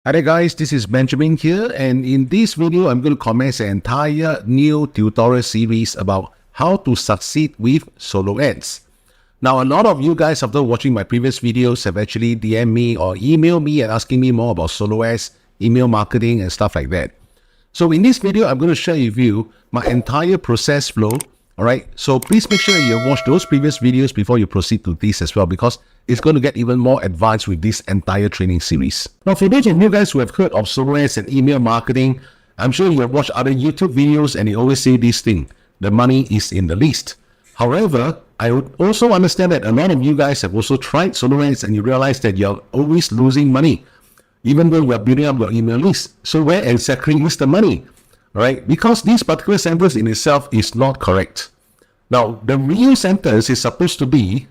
Hi there guys, this is Benjamin here, and in this video I'm going to commence an entire new tutorial series about how to succeed with solo ads. Now, a lot of you guys after watching my previous videos have actually DM me or email me and asking me more about solo ads, email marketing and stuff like that. So in this video I'm going to share with you my entire process flow. Alright, so please make sure you watch those previous videos before you proceed to this as well, because it's going to get even more advanced with this entire training series. Now, for those of you guys who have heard of solo ads and email marketing, I'm sure you have watched other YouTube videos and they always say this thing: the money is in the list. However, I would also understand that a lot of you guys have also tried solo ads and you realize that you're always losing money, even though we're building up your email list. So where exactly is the money? Right? Because this particular sentence in itself is not correct. Now, the real sentence is supposed to be,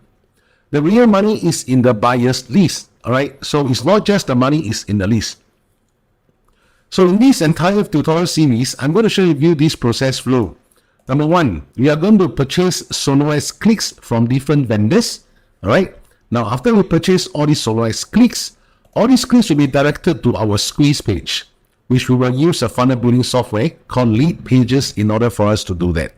the real money is in the buyer's list. Alright? So it's not just the money is in the list. So in this entire tutorial series, I'm going to show you this process flow. Number one, we are going to purchase solo ads clicks from different vendors. Alright? Now, after we purchase all these solo ads clicks, all these clicks will be directed to our squeeze page, which we will use a funnel building software called Leadpages in order for us to do that.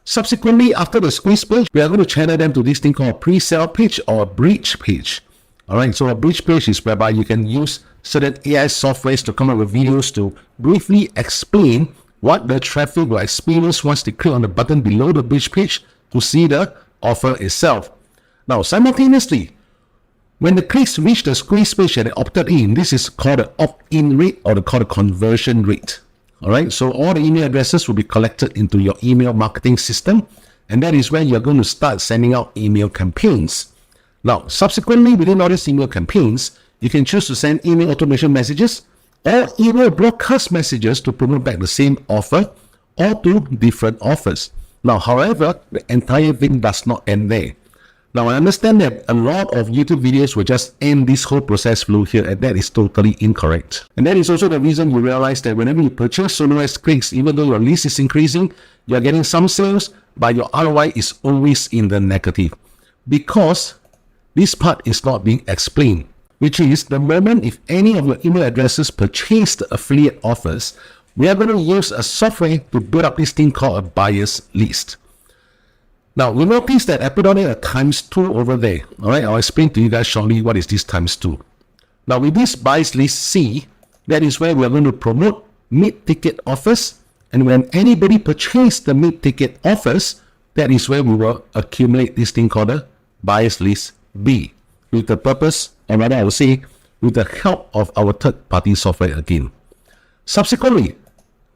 Subsequently, after the squeeze page, we are going to channel them to this thing called a pre-sale page or a bridge page. Alright, so a bridge page is whereby you can use certain AI softwares to come up with videos to briefly explain what the traffic will experience once they click on the button below the bridge page to see the offer itself. Now, simultaneously, when the clicks reach the squeeze page and they opted in, this is called the opt-in rate or called the conversion rate. Alright, so all the email addresses will be collected into your email marketing system, and that is where you're going to start sending out email campaigns. Now, subsequently, within all these email campaigns, you can choose to send email automation messages or email broadcast messages to promote back the same offer or to different offers. Now, however, the entire thing does not end there. Now, I understand that a lot of YouTube videos will just end this whole process flow here, and that is totally incorrect. And that is also the reason you realize that whenever you purchase solo ads clicks, even though your list is increasing, you're getting some sales, but your ROI is always in the negative. Because this part is not being explained, which is the moment if any of your email addresses purchase the affiliate offers, we are going to use a software to build up this thing called a buyer's list. Now, you'll notice that I put on a ×2 over there. Alright, I'll explain to you guys shortly what is this ×2. Now, with this buyer's list C, that is where we are going to promote mid-ticket offers. And when anybody purchases the mid-ticket offers, that is where we will accumulate this thing called a buyer's list B, with the purpose, or rather I will say, with the help of our third-party software again. Subsequently,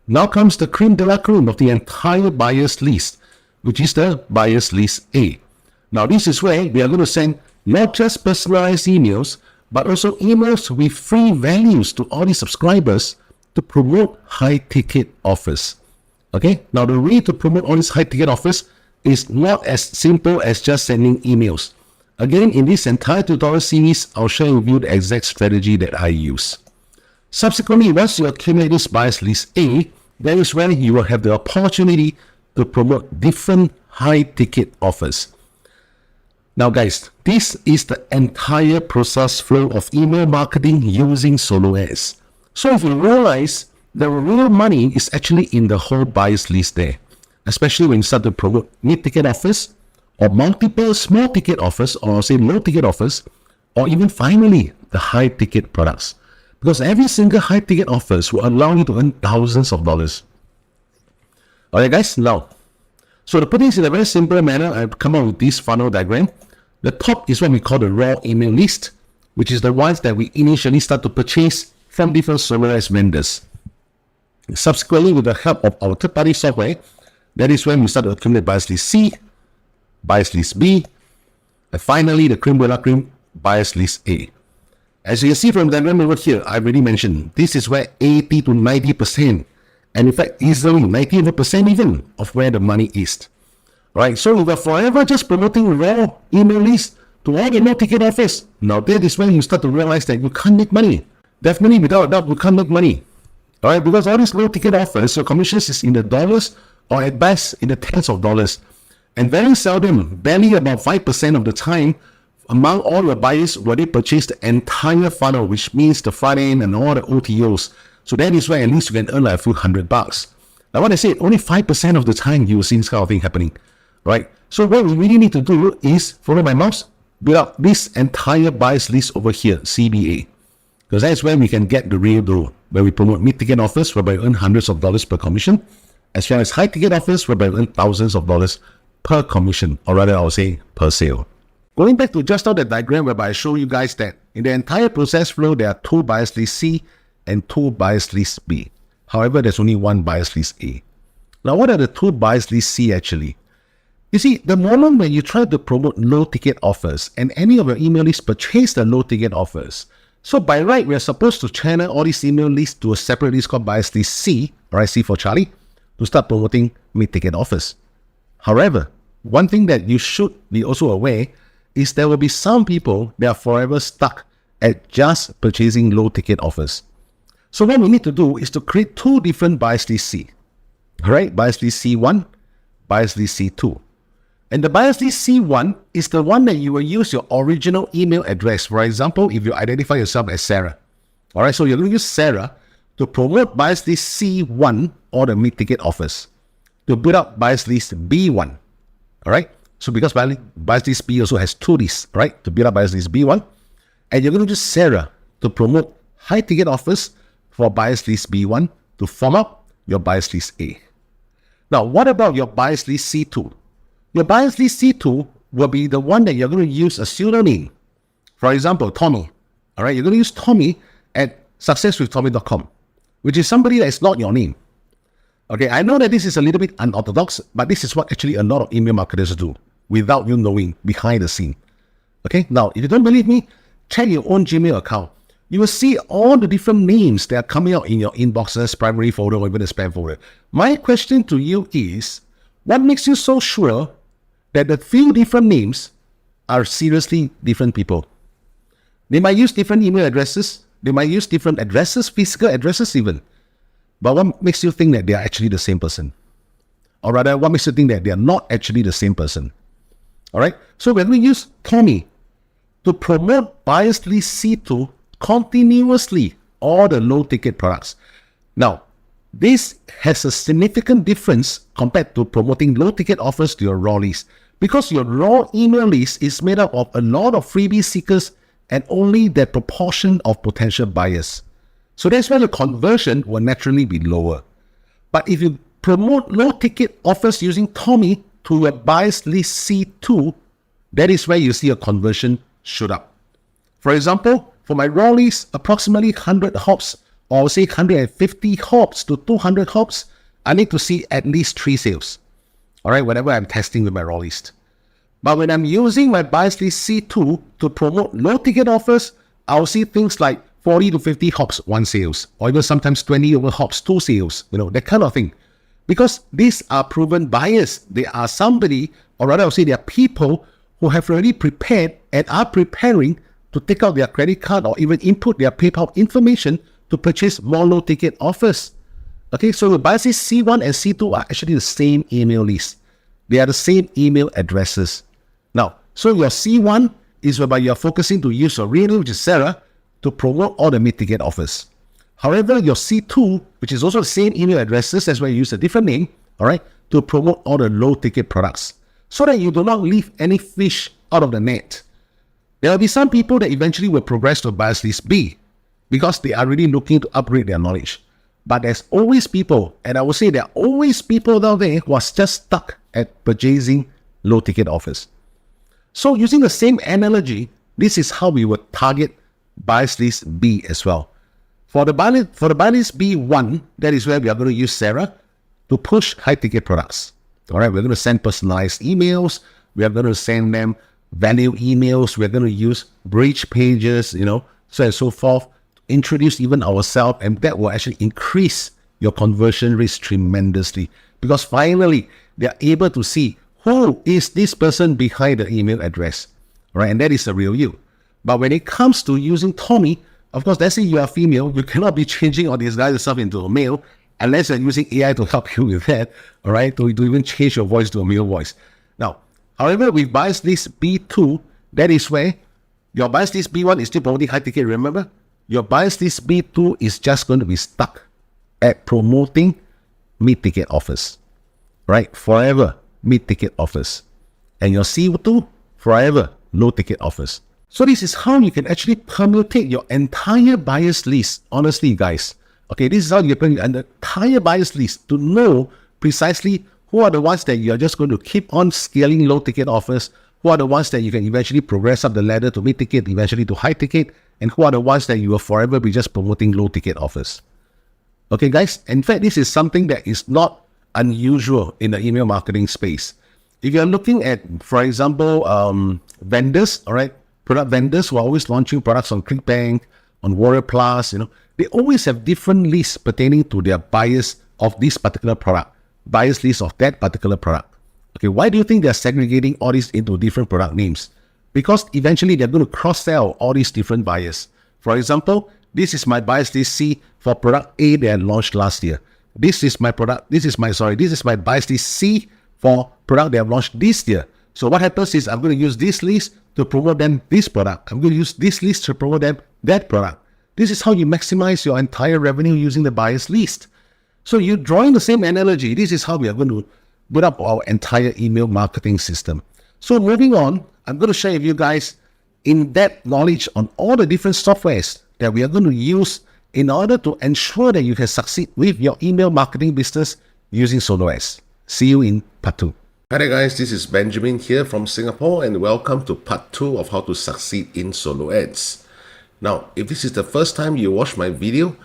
now comes the cream de la creme of the entire buyer's list, which is the buyer's list A. Now, this is where we are going to send not just personalized emails, but also emails with free values to all the subscribers to promote high-ticket offers. Okay, now the way to promote all these high-ticket offers is not as simple as just sending emails. Again, in this entire tutorial series, I'll share with you the exact strategy that I use. Subsequently, once you accumulate this buyer's list A, that is where you will have the opportunity to promote different high-ticket offers. Now guys, this is the entire process flow of email marketing using solo ads. So if you realize the real money is actually in the whole buyer's list there, especially when you start to promote mid-ticket offers or multiple small-ticket offers, or say low-ticket offers, or even finally the high-ticket products. Because every single high-ticket offers will allow you to earn thousands of dollars. Alright guys, now, so to put this in a very simple manner, I've come up with this funnel diagram. The top is what we call the raw email list, which is the ones that we initially start to purchase from different solo ads vendors. Subsequently, with the help of our third-party software, that is when we start to accumulate buyer's list C, buyer's list B, and finally the creme de la creme, buyer's list A. As you can see from the diagram over here, I've already mentioned, this is where 80 to 90%, and in fact, easily 90% even of where the money is. Right? So we are forever just promoting raw email lists to all the no-ticket offers. Now that is when you start to realize that you can't make money. Definitely, without a doubt, you can't make money. Alright, because all these low-ticket offers, your commissions is in the dollars or at best in the tens of dollars. And very seldom, barely about 5% of the time, among all your buyers, will they purchase the entire funnel, which means the front end and all the OTOs. So that is where at least you can earn like a few $100. Now, what I said, only 5% of the time you will see this kind of thing happening, right? So what we really need to do is, follow my mouse, build up this entire buyers list over here, CBA. Because that's where we can get the real dough, where we promote mid-ticket offers, whereby we earn hundreds of dollars per commission, as well as high-ticket offers, whereby we earn thousands of dollars per commission, or rather, I would say, per sale. Going back to just now the diagram whereby I show you guys that in the entire process flow, there are 2 buyers list C and 2 buyers list B. However, there's only 1 buyers list A. Now, what are the 2 buyers list C actually? You see, the moment when you try to promote low-ticket offers and any of your email lists purchase the low-ticket offers, so by right, we are supposed to channel all these email lists to a separate list called buyers list C, right, C for Charlie, to start promoting mid-ticket offers. However, one thing that you should be also aware is there will be some people that are forever stuck at just purchasing low-ticket offers. So what we need to do is to create 2 different buyers list C. All right, buyers list C1, buyers list C2. And the buyers list C1 is the one that you will use your original email address. For example, if you identify yourself as Sarah. All right, so you're going to use Sarah to promote buyers list C1 or the mid-ticket offers to build up buyers list B1. All right, so because buyers list B also has 2 lists, right, to build up buyers list B1. And you're going to use Sarah to promote high-ticket offers for buyers list B1 to form up your buyers list A. Now, what about your buyers list C2? Your buyers list C2 will be the one that you're going to use a pseudonym. For example, Tommy. All right, you're going to use Tommy at successwithtommy.com, which is somebody that is not your name. Okay, I know that this is a little bit unorthodox, but this is what actually a lot of email marketers do without you knowing behind the scene. Okay, now, if you don't believe me, check your own Gmail account. You will see all the different names that are coming out in your inboxes, primary folder, or even the spam folder. My question to you is, what makes you so sure that the few different names are seriously different people? They might use different email addresses. They might use different addresses, physical addresses even. But what makes you think that they are actually the same person? Or rather, what makes you think that they are not actually the same person? All right? So when we use Tommy to promote buyers list C2 continuously, all the low-ticket products. Now, this has a significant difference compared to promoting low-ticket offers to your raw list, because your raw email list is made up of a lot of freebie seekers and only that proportion of potential buyers. So that's where the conversion will naturally be lower. But if you promote low-ticket offers using Tommy to your buyers list C2, that is where you see a conversion shoot up. For example, for my raw list, approximately 100 hops, or I would say 150 hops to 200 hops, I need to see at least 3 sales. All right, whenever I'm testing with my raw list. But when I'm using my buyers list C2 to promote low-ticket offers, I'll see things like 40 to 50 hops, 1 sales, or even sometimes 20 over hops, 2 sales, that kind of thing. Because these are proven buyers. They are somebody, or rather I'll say they are people who have already prepared and are preparing to take out their credit card or even input their PayPal information to purchase more low-ticket offers. Okay, so the buyers list C1 and C2 are actually the same email list. They are the same email addresses. Now, so your C1 is whereby you're focusing to use your real name, which is Sarah, to promote all the mid-ticket offers. However, your C2, which is also the same email addresses, that's why you use a different name, all right, to promote all the low-ticket products, so that you do not leave any fish out of the net. There will be some people that eventually will progress to buyers list B because they are really looking to upgrade their knowledge. But there's always people, and I would say there are always people out there who are just stuck at purchasing low-ticket offers. So using the same analogy, this is how we would target buyers list B as well. For the buyer list B1, that is where we are going to use Sarah to push high-ticket products. All right, we're going to send personalized emails. We are going to send them value emails. We're going to use bridge pages, so on and so forth. Introduce even ourselves, and that will actually increase your conversion risk tremendously, because finally they are able to see who is this person behind the email address, right? And that is the real you. But when it comes to using Tommy, of course, let's say you are female, you cannot be changing all these guys stuff into a male unless you're using AI to help you with that, all right? To even change your voice to a male voice. Now, however, with buyers list B2, That is where your bias list B1 is still promoting high ticket, remember? Your bias list B2 is just going to be stuck at promoting mid-ticket offers, right? Forever mid-ticket offers. And your C2, forever low-ticket offers. So this is how you can actually permutate your entire bias list, honestly, guys. Okay, this is how you can an entire bias list to know precisely who are the ones that you're just going to keep on scaling low-ticket offers, who are the ones that you can eventually progress up the ladder to mid-ticket, eventually to high-ticket, and who are the ones that you will forever be just promoting low-ticket offers. Okay, guys, in fact, this is something that is not unusual in the email marketing space. If you're looking at, for example, vendors, all right, product vendors who are always launching products on ClickBank, on Warrior Plus, they always have different lists pertaining to their bias of this particular product, bias list of that particular product. Okay, why do you think they're segregating all these into different product names? Because eventually they're going to cross-sell all these different buyers. For example, this is my bias list C for product A that I launched last year. This is my bias list C for product that I've launched this year. So what happens is I'm going to use this list to promote them this product. I'm going to use this list to promote them that product. This is how you maximize your entire revenue using the bias list. So you're drawing the same analogy. This is how we are going to put up our entire email marketing system. So moving on, I'm going to share with you guys in-depth knowledge on all the different softwares that we are going to use in order to ensure that you can succeed with your email marketing business using SoloAds. See you in part 2. Hi there guys, this is Benjamin here from Singapore and welcome to part 2 of how to succeed in SoloAds. Now, if this is the first time you watch my video,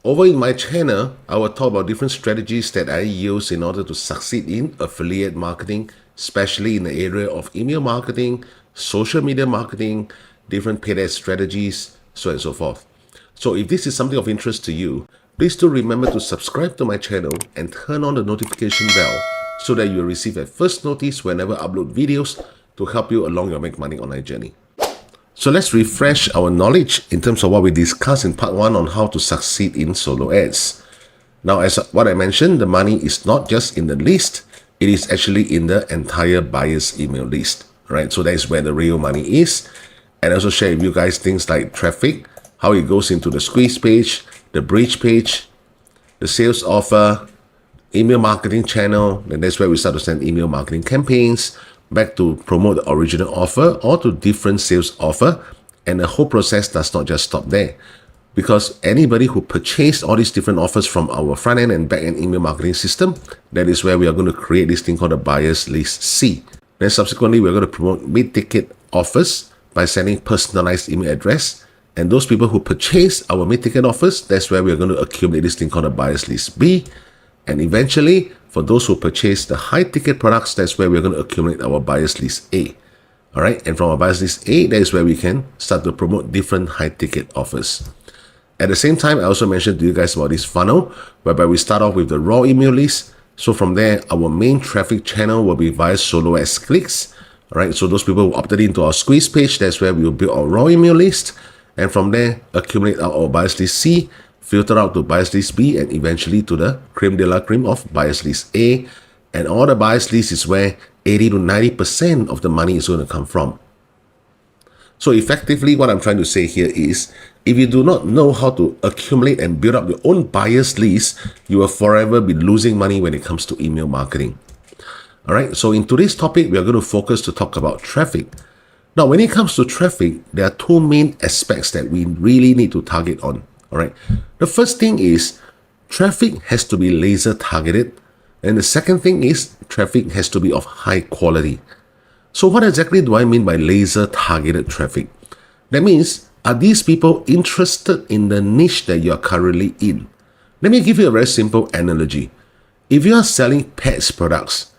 over in my channel, I will talk about different strategies that I use in order to succeed in affiliate marketing, especially in the area of email marketing, social media marketing, different paid ad strategies, so on and so forth. So if this is something of interest to you, please do remember to subscribe to my channel and turn on the notification bell so that you will receive a first notice whenever I upload videos to help you along your Make Money Online journey. So let's refresh our knowledge in terms of what we discussed in part 1 on how to succeed in SoloAds. Now, as what I mentioned, the money is not just in the list, it is actually in the entire buyer's email list, right? So that is where the real money is. And I also share with you guys things like traffic, how it goes into the squeeze page, the bridge page, the sales offer, email marketing channel, and that's where we start to send email marketing campaigns back to promote the original offer or to different sales offer. And the whole process does not just stop there, because anybody who purchased all these different offers from our front end and back end email marketing system, that is where we are going to create this thing called the buyer's list C. Then subsequently, we're going to promote mid-ticket offers by sending personalized email address. And those people who purchase our mid-ticket offers, that's where we're going to accumulate this thing called the buyer's list B. And eventually, for those who purchase the high-ticket products, that's where we're going to accumulate our buyer's list A. All right, and from our buyer's list A, that is where we can start to promote different high-ticket offers. At the same time, I also mentioned to you guys about this funnel, whereby we start off with the raw email list. So from there, our main traffic channel will be via SoloAds clicks. All right, so those people who opted into our squeeze page, that's where we will build our raw email list. And from there, accumulate our buyer's list C, filter out to buyer's list B, and eventually to the creme de la creme of buyer's list A. And all the buyer's list is where 80 to 90% of the money is going to come from. So effectively, what I'm trying to say here is, if you do not know how to accumulate and build up your own buyer's list, you will forever be losing money when it comes to email marketing. All right, so in today's topic, we are going to focus to talk about traffic. Now, when it comes to traffic, there are two main aspects that we really need to target on. All right, the first thing is traffic has to be laser targeted. And the second thing is traffic has to be of high quality. So what exactly do I mean by laser targeted traffic? That means, are these people interested in the niche that you are currently in? Let me give you a very simple analogy. If you are selling pets products,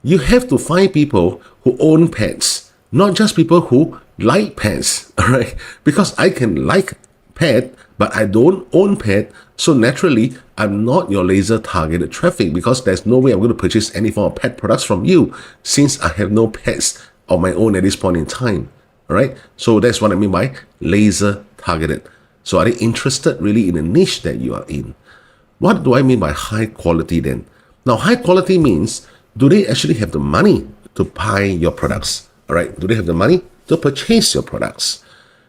you have to find people who own pets, not just people who like pets, all right? Because I can like pet, but I don't own pet, so naturally, I'm not your laser targeted traffic, because there's no way I'm going to purchase any form of pet products from you since I have no pets of my own at this point in time. All right, so that's what I mean by laser targeted. So are they interested really in the niche that you are in? What do I mean by high quality then? Now, high quality means, do they actually have the money to buy your products? All right, do they have the money to purchase your products.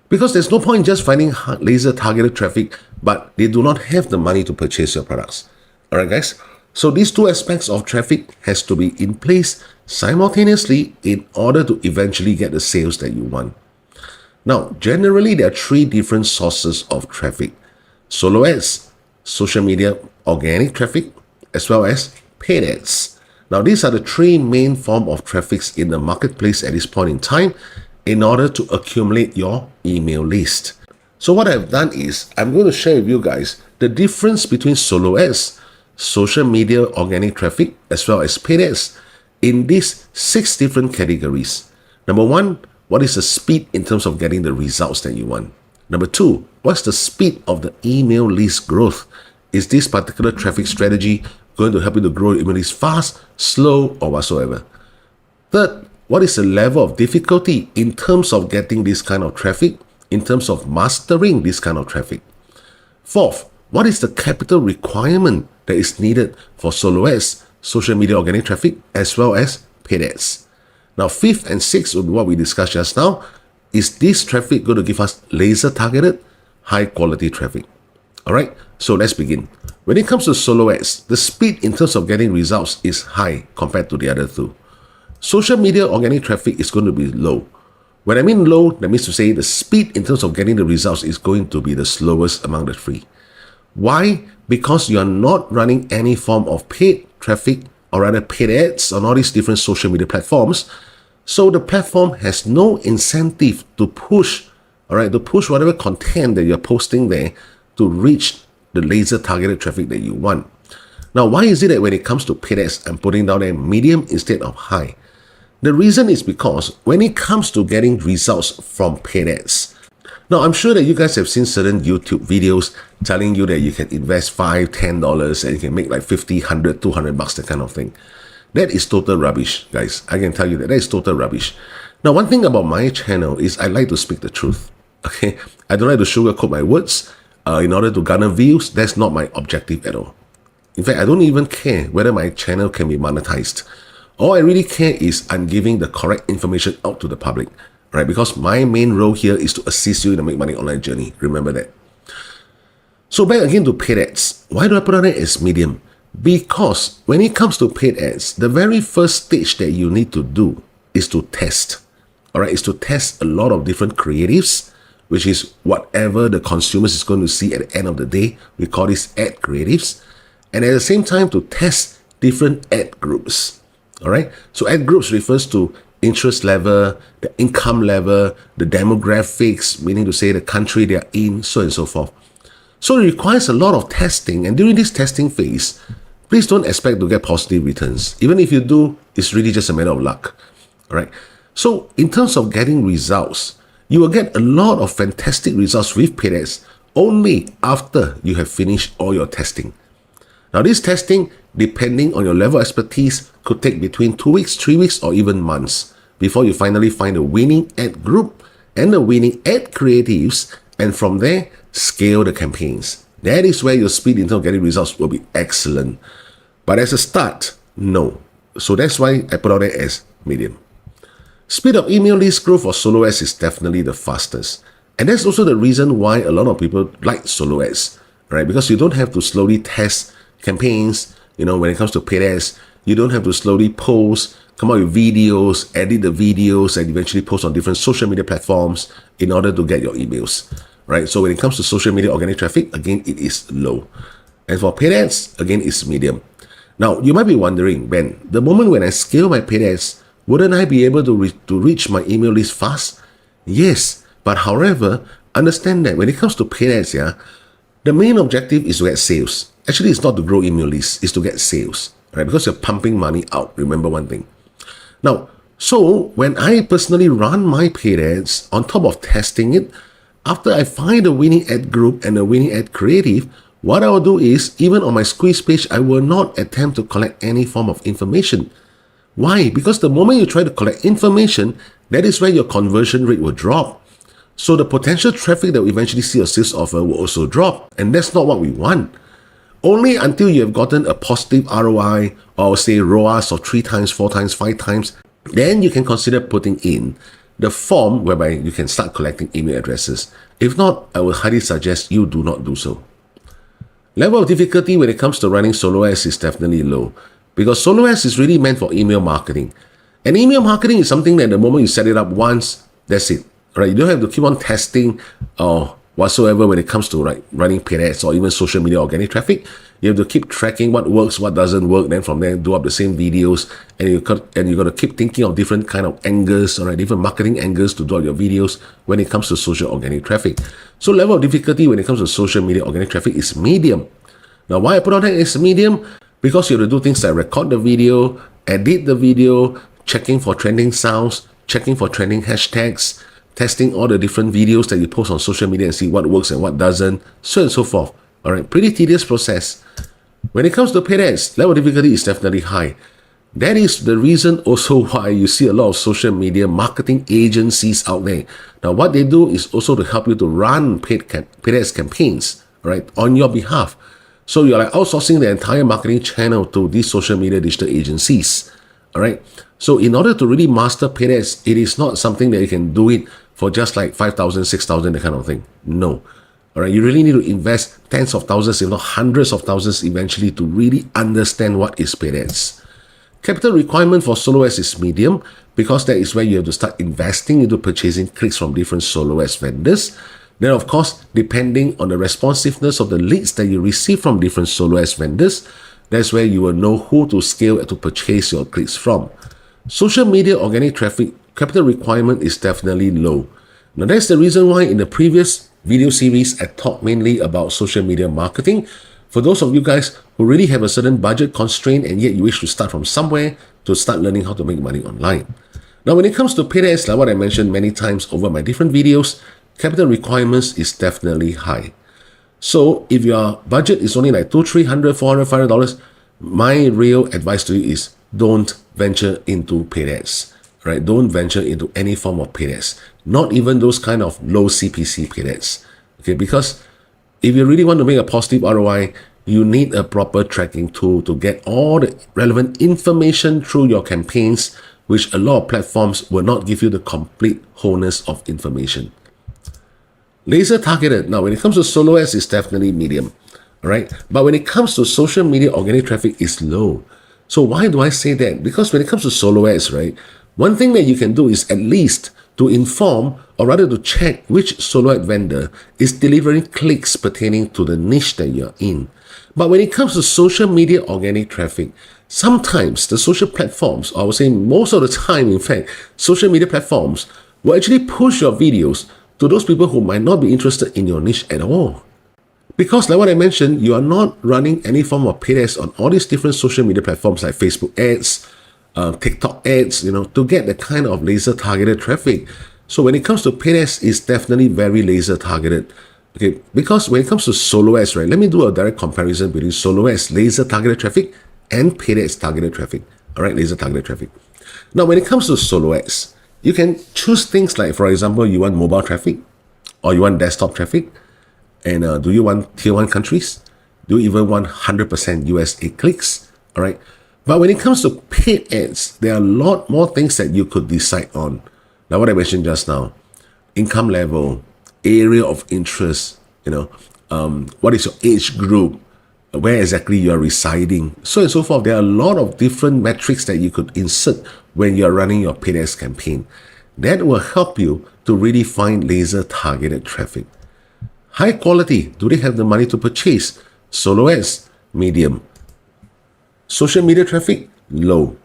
Because there's no point just finding laser targeted traffic, but they do not have the money to purchase your products. Alright guys, so these two aspects of traffic has to be in place simultaneously in order to eventually get the sales that you want. Now, generally there are three different sources of traffic: solo ads, social media organic traffic, as well as paid ads. Now, these are the three main forms of traffics in the marketplace at this point in time in order to accumulate your email list. So what I've done is I'm going to share with you guys the difference between solo ads, social media organic traffic, as well as paid ads in these 6 different categories. Number 1, what is the speed in terms of getting the results that you want? Number 2, what's the speed of the email list growth? Is this particular traffic strategy going to help you to grow your email list fast, slow, or whatsoever? Third, what is the level of difficulty in terms of getting this kind of traffic, in terms of mastering this kind of traffic? Fourth, what is the capital requirement that is needed for solo ads, social media organic traffic, as well as paid ads? Now, fifth and sixth would be what we discussed just now. Is this traffic going to give us laser targeted, high quality traffic? All right, so let's begin. When it comes to solo ads, the speed in terms of getting results is high compared to the other two. Social media organic traffic is going to be low. When I mean low, that means to say the speed in terms of getting the results is going to be the slowest among the three. Why? Because you are not running any form of paid traffic, or rather paid ads on all these different social media platforms. So the platform has no incentive to push, whatever content that you're posting there to reach the laser targeted traffic that you want. Now, why is it that when it comes to paid ads, I'm putting down a medium instead of high? The reason is because when it comes to getting results from paid ads, now I'm sure that you guys have seen certain YouTube videos telling you that you can invest $5, $10 and you can make like 50, 100, 200 bucks, that kind of thing. That is total rubbish, guys. I can tell you that is total rubbish. Now, one thing about my channel is I like to speak the truth. Okay, I don't like to sugarcoat my words in order to garner views. That's not my objective at all. In fact, I don't even care whether my channel can be monetized. All I really care is I'm giving the correct information out to the public, right? Because my main role here is to assist you in the Make Money Online journey. Remember that. So back again to paid ads. Why do I put on it as medium? Because when it comes to paid ads, the very first stage that you need to do is to test. All right, is to test a lot of different creatives, which is whatever the consumers is going to see at the end of the day. We call this ad creatives. And at the same time, to test different ad groups. All right, so ad groups refers to interest level, the income level, the demographics, meaning to say the country they are in, so on and so forth. So it requires a lot of testing, and during this testing phase, please don't expect to get positive returns. Even if you do, it's really just a matter of luck. All right, so in terms of getting results, you will get a lot of fantastic results with paid ads only after you have finished all your testing. Now, this testing, depending on your level of expertise, could take between 2 weeks, 3 weeks, or even months before you finally find a winning ad group and the winning ad creatives, and from there, scale the campaigns. That is where your speed in terms of getting results will be excellent. But as a start, no. So that's why I put out it as medium. Speed of email list growth for solo ads is definitely the fastest. And that's also the reason why a lot of people like solo ads, right? Because you don't have to slowly test campaigns. When it comes to paid ads, you don't have to slowly post, come out with videos, edit the videos, and eventually post on different social media platforms in order to get your emails, right? So when it comes to social media organic traffic, again, it is low. And for paid ads, again, it's medium. Now, you might be wondering, Ben, the moment when I scale my paid ads, wouldn't I be able to reach my email list fast? Yes, but however, understand that when it comes to paid ads, the main objective is to get sales. Actually, it's not to grow email lists, it's to get sales, right? Because you're pumping money out. Remember one thing. Now, so when I personally run my paid ads, on top of testing it, after I find a winning ad group and a winning ad creative, what I will do is, even on my squeeze page, I will not attempt to collect any form of information. Why? Because the moment you try to collect information, that is where your conversion rate will drop. So the potential traffic that we eventually see a sales offer will also drop. And that's not what we want. Only until you have gotten a positive ROI, or say ROAS of 3 times, 4 times, 5 times, then you can consider putting in the form whereby you can start collecting email addresses. If not, I would highly suggest you do not do so. Level of difficulty when it comes to running solo ads is definitely low, because solo ads is really meant for email marketing. And email marketing is something that the moment you set it up once, that's it. Right? You don't have to keep on testing or whatsoever when it comes to running paid ads or even social media organic traffic. You have to keep tracking what works, what doesn't work. Then from there, do up the same videos, and you got to keep thinking of different kind of angles, or different marketing angles to do out your videos when it comes to social organic traffic. So level of difficulty when it comes to social media organic traffic is medium. Now, why I put on that is medium? Because you have to do things like record the video, edit the video, checking for trending sounds, checking for trending hashtags, testing all the different videos that you post on social media and see what works and what doesn't, so on and so forth. All right, pretty tedious process. When it comes to paid ads, level of difficulty is definitely high. That is the reason also why you see a lot of social media marketing agencies out there. Now, what they do is also to help you to run paid ads campaigns, right, on your behalf. So you're like outsourcing the entire marketing channel to these social media digital agencies. All right. So in order to really master paid ads, it is not something that you can do it for just like 5,000, 6,000, that kind of thing. No. All right. You really need to invest tens of thousands, if not hundreds of thousands eventually to really understand what is paid ads. Capital requirement for solo ads is medium, because that is where you have to start investing into purchasing clicks from different solo ads vendors. Then, of course, depending on the responsiveness of the leads that you receive from different solo ads vendors, that's where you will know who to scale to purchase your clicks from. Social media organic traffic capital requirement is definitely low. Now, that's the reason why in the previous video series, I talked mainly about social media marketing. For those of you guys who really have a certain budget constraint and yet you wish to start from somewhere to start learning how to make money online. Now, when it comes to paid ads, like what I mentioned many times over my different videos, capital requirements is definitely high. So if your budget is only like $200, $300, $400, $500, my real advice to you is don't venture into paid ads, right? Don't venture into any form of paid ads, not even those kind of low CPC paid ads, okay? Because if you really want to make a positive ROI, you need a proper tracking tool to get all the relevant information through your campaigns, which a lot of platforms will not give you the complete wholeness of information. Laser targeted. Now, when it comes to solo ads, it's definitely medium, all right? But when it comes to social media organic traffic, it's low. So why do I say that? Because when it comes to solo ads, right, one thing that you can do is at least to inform, or rather to check which solo ad vendor is delivering clicks pertaining to the niche that you're in. But when it comes to social media organic traffic, sometimes the social platforms, or I would say most of the time, in fact, social media platforms will actually push your videos to those people who might not be interested in your niche at all. Because like what I mentioned, you are not running any form of paid ads on all these different social media platforms like Facebook ads, TikTok ads, to get the kind of laser targeted traffic. So when it comes to paid ads, it's definitely very laser targeted. Okay, because when it comes to solo ads, right, let me do a direct comparison between solo ads, laser targeted traffic, and paid ads targeted traffic. All right, laser targeted traffic. Now, when it comes to solo ads, you can choose things like, for example, you want mobile traffic, or you want desktop traffic, and do you want tier 1 countries? Do you even want 100% USA clicks? All right. But when it comes to paid ads, there are a lot more things that you could decide on. Now, what I mentioned just now, income level, area of interest, what is your age group, where exactly you are residing, so and so forth. There are a lot of different metrics that you could insert when you're running your paid ads campaign. That will help you to really find laser targeted traffic. High quality, do they have the money to purchase? Solo ads, medium. Social media traffic, low.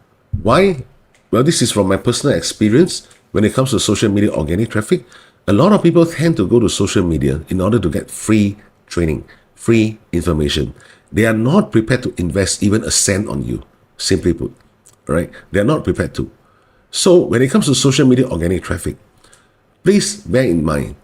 Why? Well, this is from my personal experience. When it comes to social media organic traffic, a lot of people tend to go to social media in order to get free training, free information. They are not prepared to invest even a cent on you, simply put, right? They're not prepared to. So when it comes to social media organic traffic, please bear in mind,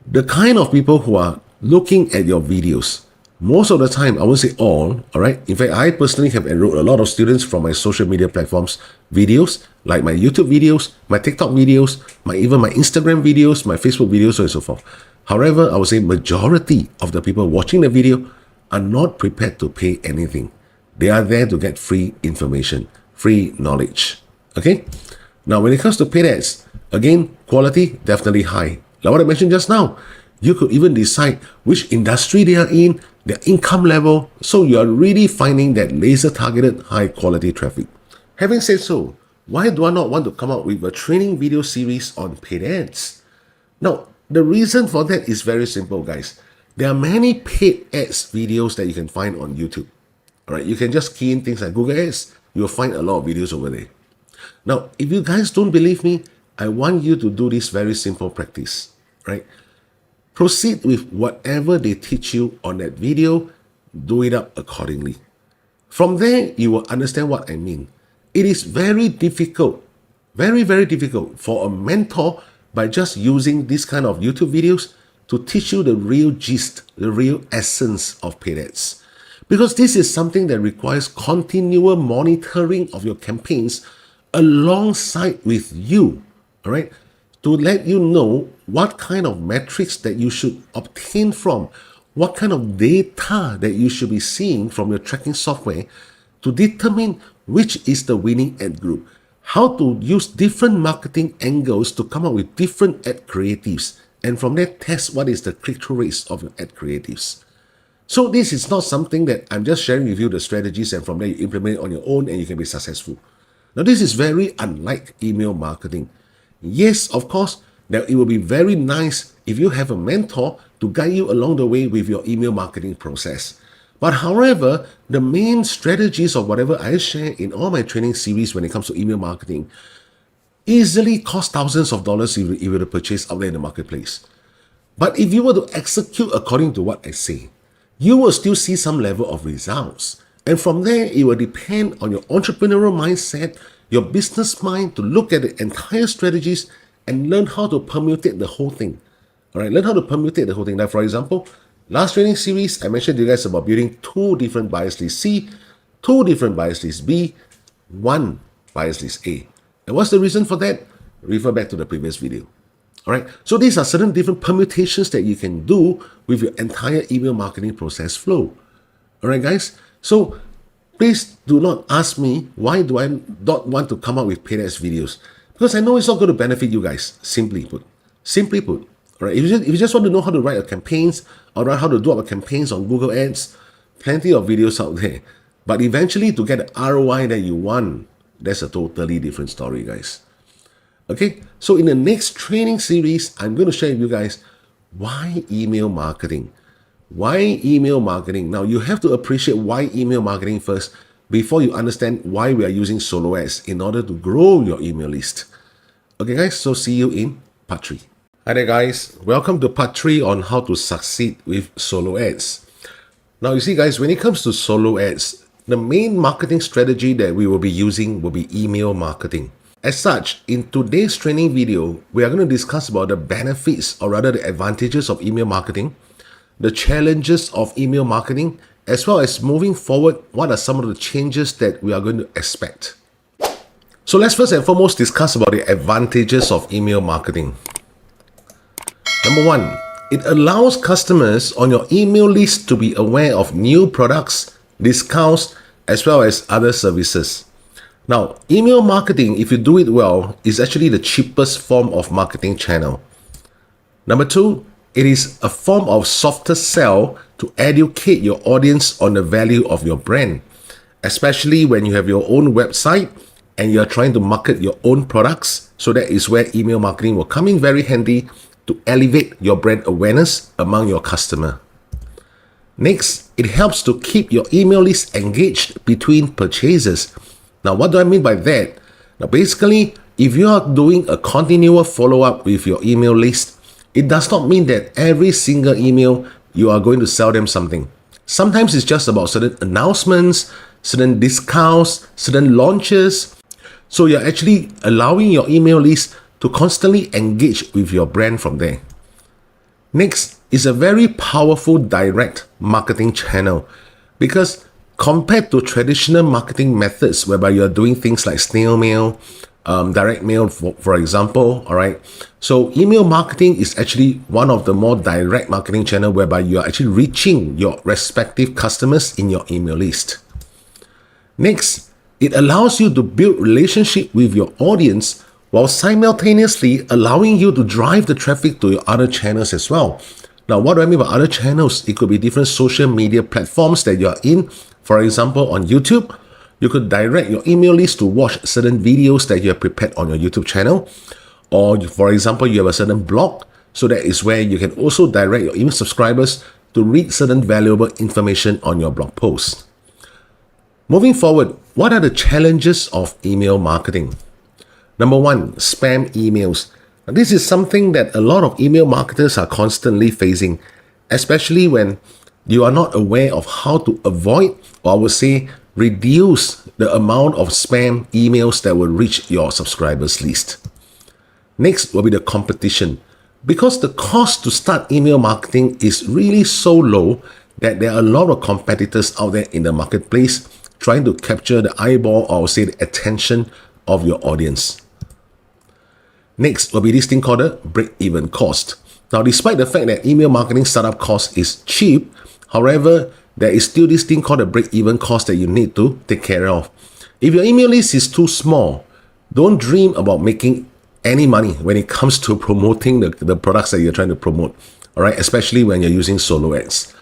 the kind of people who are looking at your videos, most of the time, I won't say all right? In fact, I personally have enrolled a lot of students from my social media platforms videos, like my YouTube videos, my TikTok videos, even my Instagram videos, my Facebook videos, so on and so forth. However, I would say majority of the people watching the video are not prepared to pay anything. They are there to get free information, free knowledge. Okay? Now, when it comes to paid ads, Again, quality definitely high. Like what I mentioned just now, you could even decide which industry they are in, their income level, so you are really finding that laser targeted high quality traffic. Having said so, why do I not want to come up with a training video series on paid ads? Now, the reason for that is very simple, guys. There are many paid ads videos that you can find on YouTube. All right, you can just key in things like Google Ads, you'll find a lot of videos over there. Now, if you guys don't believe me, I want you to do this very simple practice, right? Proceed with whatever they teach you on that video, do it up accordingly. From there, you will understand what I mean. It is very difficult, very, very difficult for a mentor by just using this kind of YouTube videos to teach you the real gist, the real essence of paid ads. Because this is something that requires continual monitoring of your campaigns alongside with you, all right, to let you know what kind of metrics that you should obtain from, what kind of data that you should be seeing from your tracking software to determine which is the winning ad group, how to use different marketing angles to come up with different ad creatives, and from there test what is the click-through rates of your ad creatives. So this is not something that I'm just sharing with you the strategies and from there you implement it on your own and you can be successful. Now this is very unlike email marketing. Yes, of course, that it will be very nice if you have a mentor to guide you along the way with your email marketing process. But however, the main strategies of whatever I share in all my training series when it comes to email marketing easily cost thousands of dollars if you were to purchase out there in the marketplace. But if you were to execute according to what I say, you will still see some level of results. And from there, it will depend on your entrepreneurial mindset, your business mind to look at the entire strategies and learn how to permutate the whole thing. All right, learn how to permutate the whole thing. Like for example, last training series, I mentioned to you guys about building 2 different bias lists C, 2 different bias lists B, 1 bias list A. And what's the reason for that? Refer back to the previous video. All right, so these are certain different permutations that you can do with your entire email marketing process flow. All right, guys. So please do not ask me why do I not want to come up with paid ads videos, because I know it's not going to benefit you guys. Simply put. All right, if you just want to know how to write your campaigns or how to do our campaigns on Google Ads, plenty of videos out there. But eventually, to get the ROI that you want, that's a totally different story, guys. Okay, so in the next training series, I'm going to share with you guys why email marketing. Why email marketing? Now, you have to appreciate why email marketing first before you understand why we are using solo ads in order to grow your email list. Okay, guys, so see you in part 3. Hi there, guys. Welcome to part 3 on how to succeed with solo ads. Now, you see, guys, when it comes to solo ads, the main marketing strategy that we will be using will be email marketing. As such, in today's training video, we are going to discuss about the benefits or rather the advantages of email marketing, the challenges of email marketing, as well as moving forward, what are some of the changes that we are going to expect. So let's first and foremost discuss about the advantages of email marketing. Number 1, it allows customers on your email list to be aware of new products, discounts, as well as other services. Now, email marketing, if you do it well, is actually the cheapest form of marketing channel. Number 2, it is a form of softer sell to educate your audience on the value of your brand, especially when you have your own website and you are trying to market your own products. So that is where email marketing will come in very handy to elevate your brand awareness among your customer. Next, it helps to keep your email list engaged between purchases. Now, what do I mean by that? Now, basically, if you are doing a continual follow-up with your email list, it does not mean that every single email you are going to sell them something. Sometimes it's just about certain announcements, certain discounts, certain launches. So you're actually allowing your email list to constantly engage with your brand from there. Next is a very powerful direct marketing channel, because compared to traditional marketing methods whereby you're doing things like snail mail, direct mail, for example, all right? So email marketing is actually one of the more direct marketing channel whereby you are actually reaching your respective customers in your email list. Next, it allows you to build relationship with your audience while simultaneously allowing you to drive the traffic to your other channels as well. Now, what do I mean by other channels? It could be different social media platforms that you're in. For example, on YouTube, you could direct your email list to watch certain videos that you have prepared on your YouTube channel. Or, for example, you have a certain blog, so that is where you can also direct your email subscribers to read certain valuable information on your blog post. Moving forward, what are the challenges of email marketing? Number one, spam emails. Now, this is something that a lot of email marketers are constantly facing, especially when you are not aware of how to avoid, or I would say, reduce the amount of spam emails that will reach your subscribers list. Next will be the competition. Because the cost to start email marketing is really so low that there are a lot of competitors out there in the marketplace trying to capture the eyeball, or say the attention of your audience. Next will be this thing called the break-even cost. Now, despite the fact that email marketing startup cost is cheap, however, there is still this thing called the break-even cost that you need to take care of. If your email list is too small, don't dream about making any money when it comes to promoting the products that you're trying to promote, all right, especially when you're using solo ads.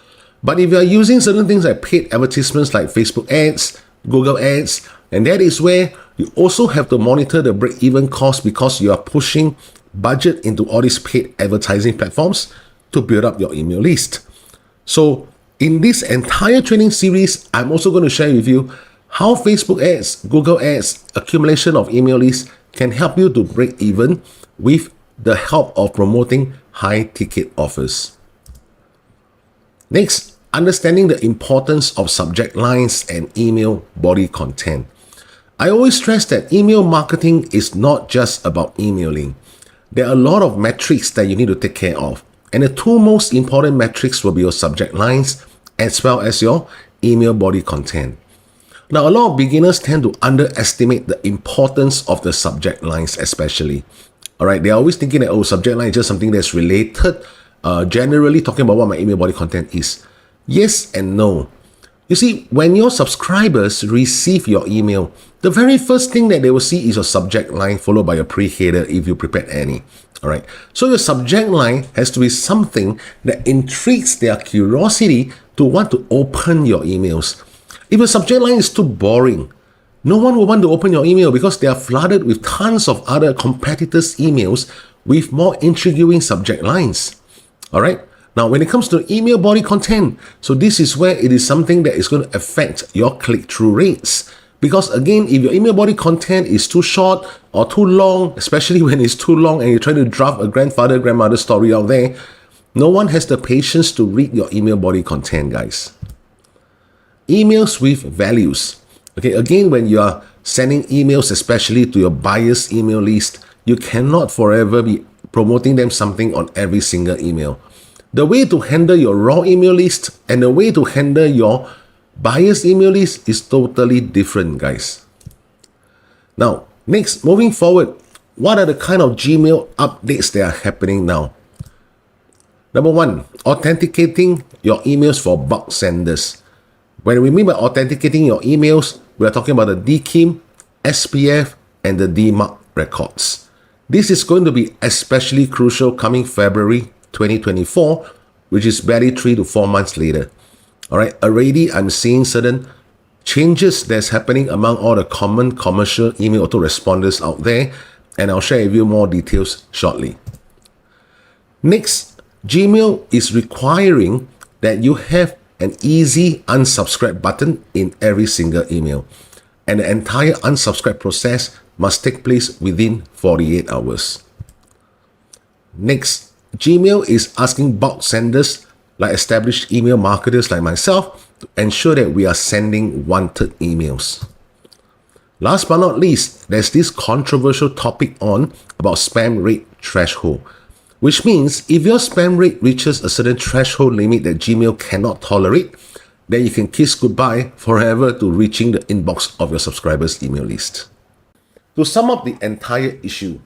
But if you're using certain things like paid advertisements like Facebook ads, Google ads, and that is where you also have to monitor the break-even cost, because you are pushing budget into all these paid advertising platforms to build up your email list. So in this entire training series, I'm also going to share with you how Facebook ads, Google ads, accumulation of email lists can help you to break even with the help of promoting high ticket offers. Next, understanding the importance of subject lines and email body content. I always stress that email marketing is not just about emailing. There are a lot of metrics that you need to take care of. And the two most important metrics will be your subject lines as well as your email body content. Now, a lot of beginners tend to underestimate the importance of the subject lines especially. All right, they're always thinking that, oh, subject line is just something that's related, generally talking about what my email body content is. Yes and no. You see, when your subscribers receive your email, the very first thing that they will see is your subject line followed by your pre-header if you prepared any. All right. So your subject line has to be something that intrigues their curiosity to want to open your emails. If your subject line is too boring, no one will want to open your email because they are flooded with tons of other competitors' emails with more intriguing subject lines. All right. Now, when it comes to email body content, so this is where it is something that is going to affect your click-through rates. Because again, if your email body content is too short or too long, especially when it's too long and you're trying to draft a grandfather, grandmother story out there, no one has the patience to read your email body content, guys. Emails with values. Okay, again, when you are sending emails, especially to your buyers' email list, you cannot forever be promoting them something on every single email. The way to handle your raw email list and the way to handle your buyer's email list is totally different, guys. Now, next, moving forward, what are the kind of Gmail updates that are happening now? Number one, authenticating your emails for bulk senders. When we mean by authenticating your emails, we are talking about the DKIM, SPF, and the DMARC records. This is going to be especially crucial coming February 2024, which is barely 3 to 4 months later. All right, already I'm seeing certain changes that's happening among all the common commercial email autoresponders out there, and I'll share with you more details shortly. Next, Gmail is requiring that you have an easy unsubscribe button in every single email, and the entire unsubscribe process must take place within 48 hours. Next, Gmail is asking bulk senders like established email marketers like myself to ensure that we are sending wanted emails. Last but not least, there's this controversial topic on about spam rate threshold, which means if your spam rate reaches a certain threshold limit that Gmail cannot tolerate, then you can kiss goodbye forever to reaching the inbox of your subscribers' email list. To sum up the entire issue,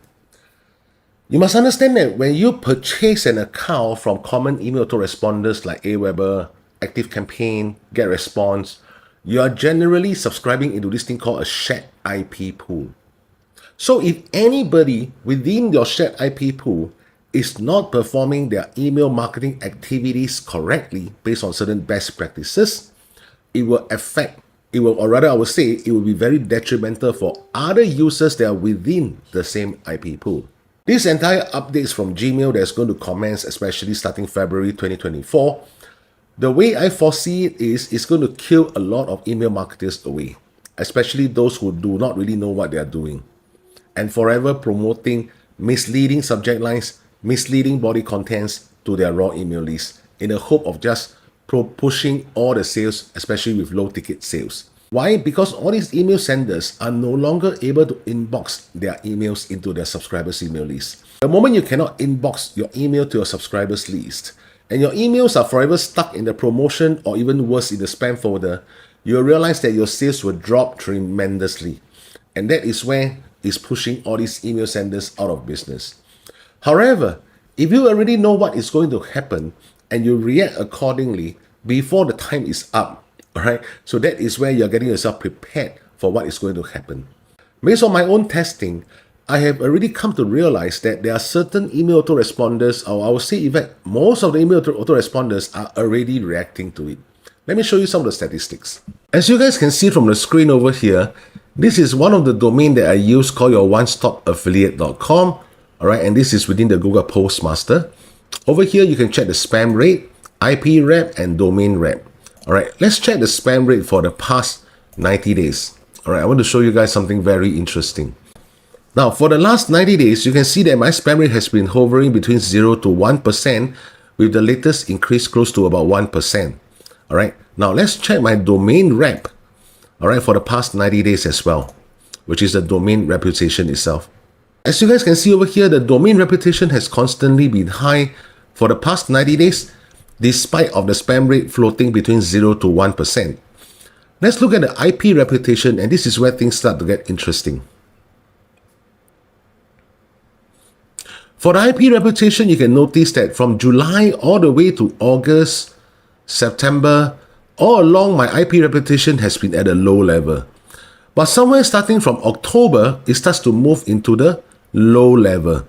you must understand that when you purchase an account from common email autoresponders like AWeber, ActiveCampaign, Getresponse, you are generally subscribing into this thing called a shared IP pool. So if anybody within your shared IP pool is not performing their email marketing activities correctly based on certain best practices, it will affect, or rather I would say, it will be very detrimental for other users that are within the same IP pool. This entire update is from Gmail that's going to commence, especially starting February 2024. The way I foresee it is it's going to kill a lot of email marketers away, especially those who do not really know what they are doing, and forever promoting misleading subject lines, misleading body contents to their raw email list in the hope of just pushing all the sales, especially with low ticket sales. Why? Because all these email senders are no longer able to inbox their emails into their subscribers' email list. The moment you cannot inbox your email to your subscribers' list, and your emails are forever stuck in the promotion or even worse in the spam folder, you'll realize that your sales will drop tremendously. And that is where it's pushing all these email senders out of business. However, if you already know what is going to happen and you react accordingly before the time is up, alright, so that is where you're getting yourself prepared for what is going to happen. Based on my own testing, I have already come to realize that there are certain email autoresponders, or I would say in fact, most of the email autoresponders are already reacting to it. Let me show you some of the statistics. As you guys can see from the screen over here, this is one of the domain that I use called your onestop-affiliate.com. Alright, and this is within the Google Postmaster. Over here, you can check the spam rate, IP rep, and domain rep. Alright, let's check the spam rate for the past 90 days. Alright, I want to show you guys something very interesting. Now, for the last 90 days, you can see that my spam rate has been hovering between 0 to 1%, with the latest increase close to about 1%. Alright, now let's check my domain rep, alright, for the past 90 days as well, which is the domain reputation itself. As you guys can see over here, the domain reputation has constantly been high for the past 90 days, despite of the spam rate floating between 0 to 1%. Let's look at the IP reputation, and this is where things start to get interesting. For the IP reputation, you can notice that from July all the way to August, September, all along my IP reputation has been at a low level. But somewhere starting from October, it starts to move into the low level.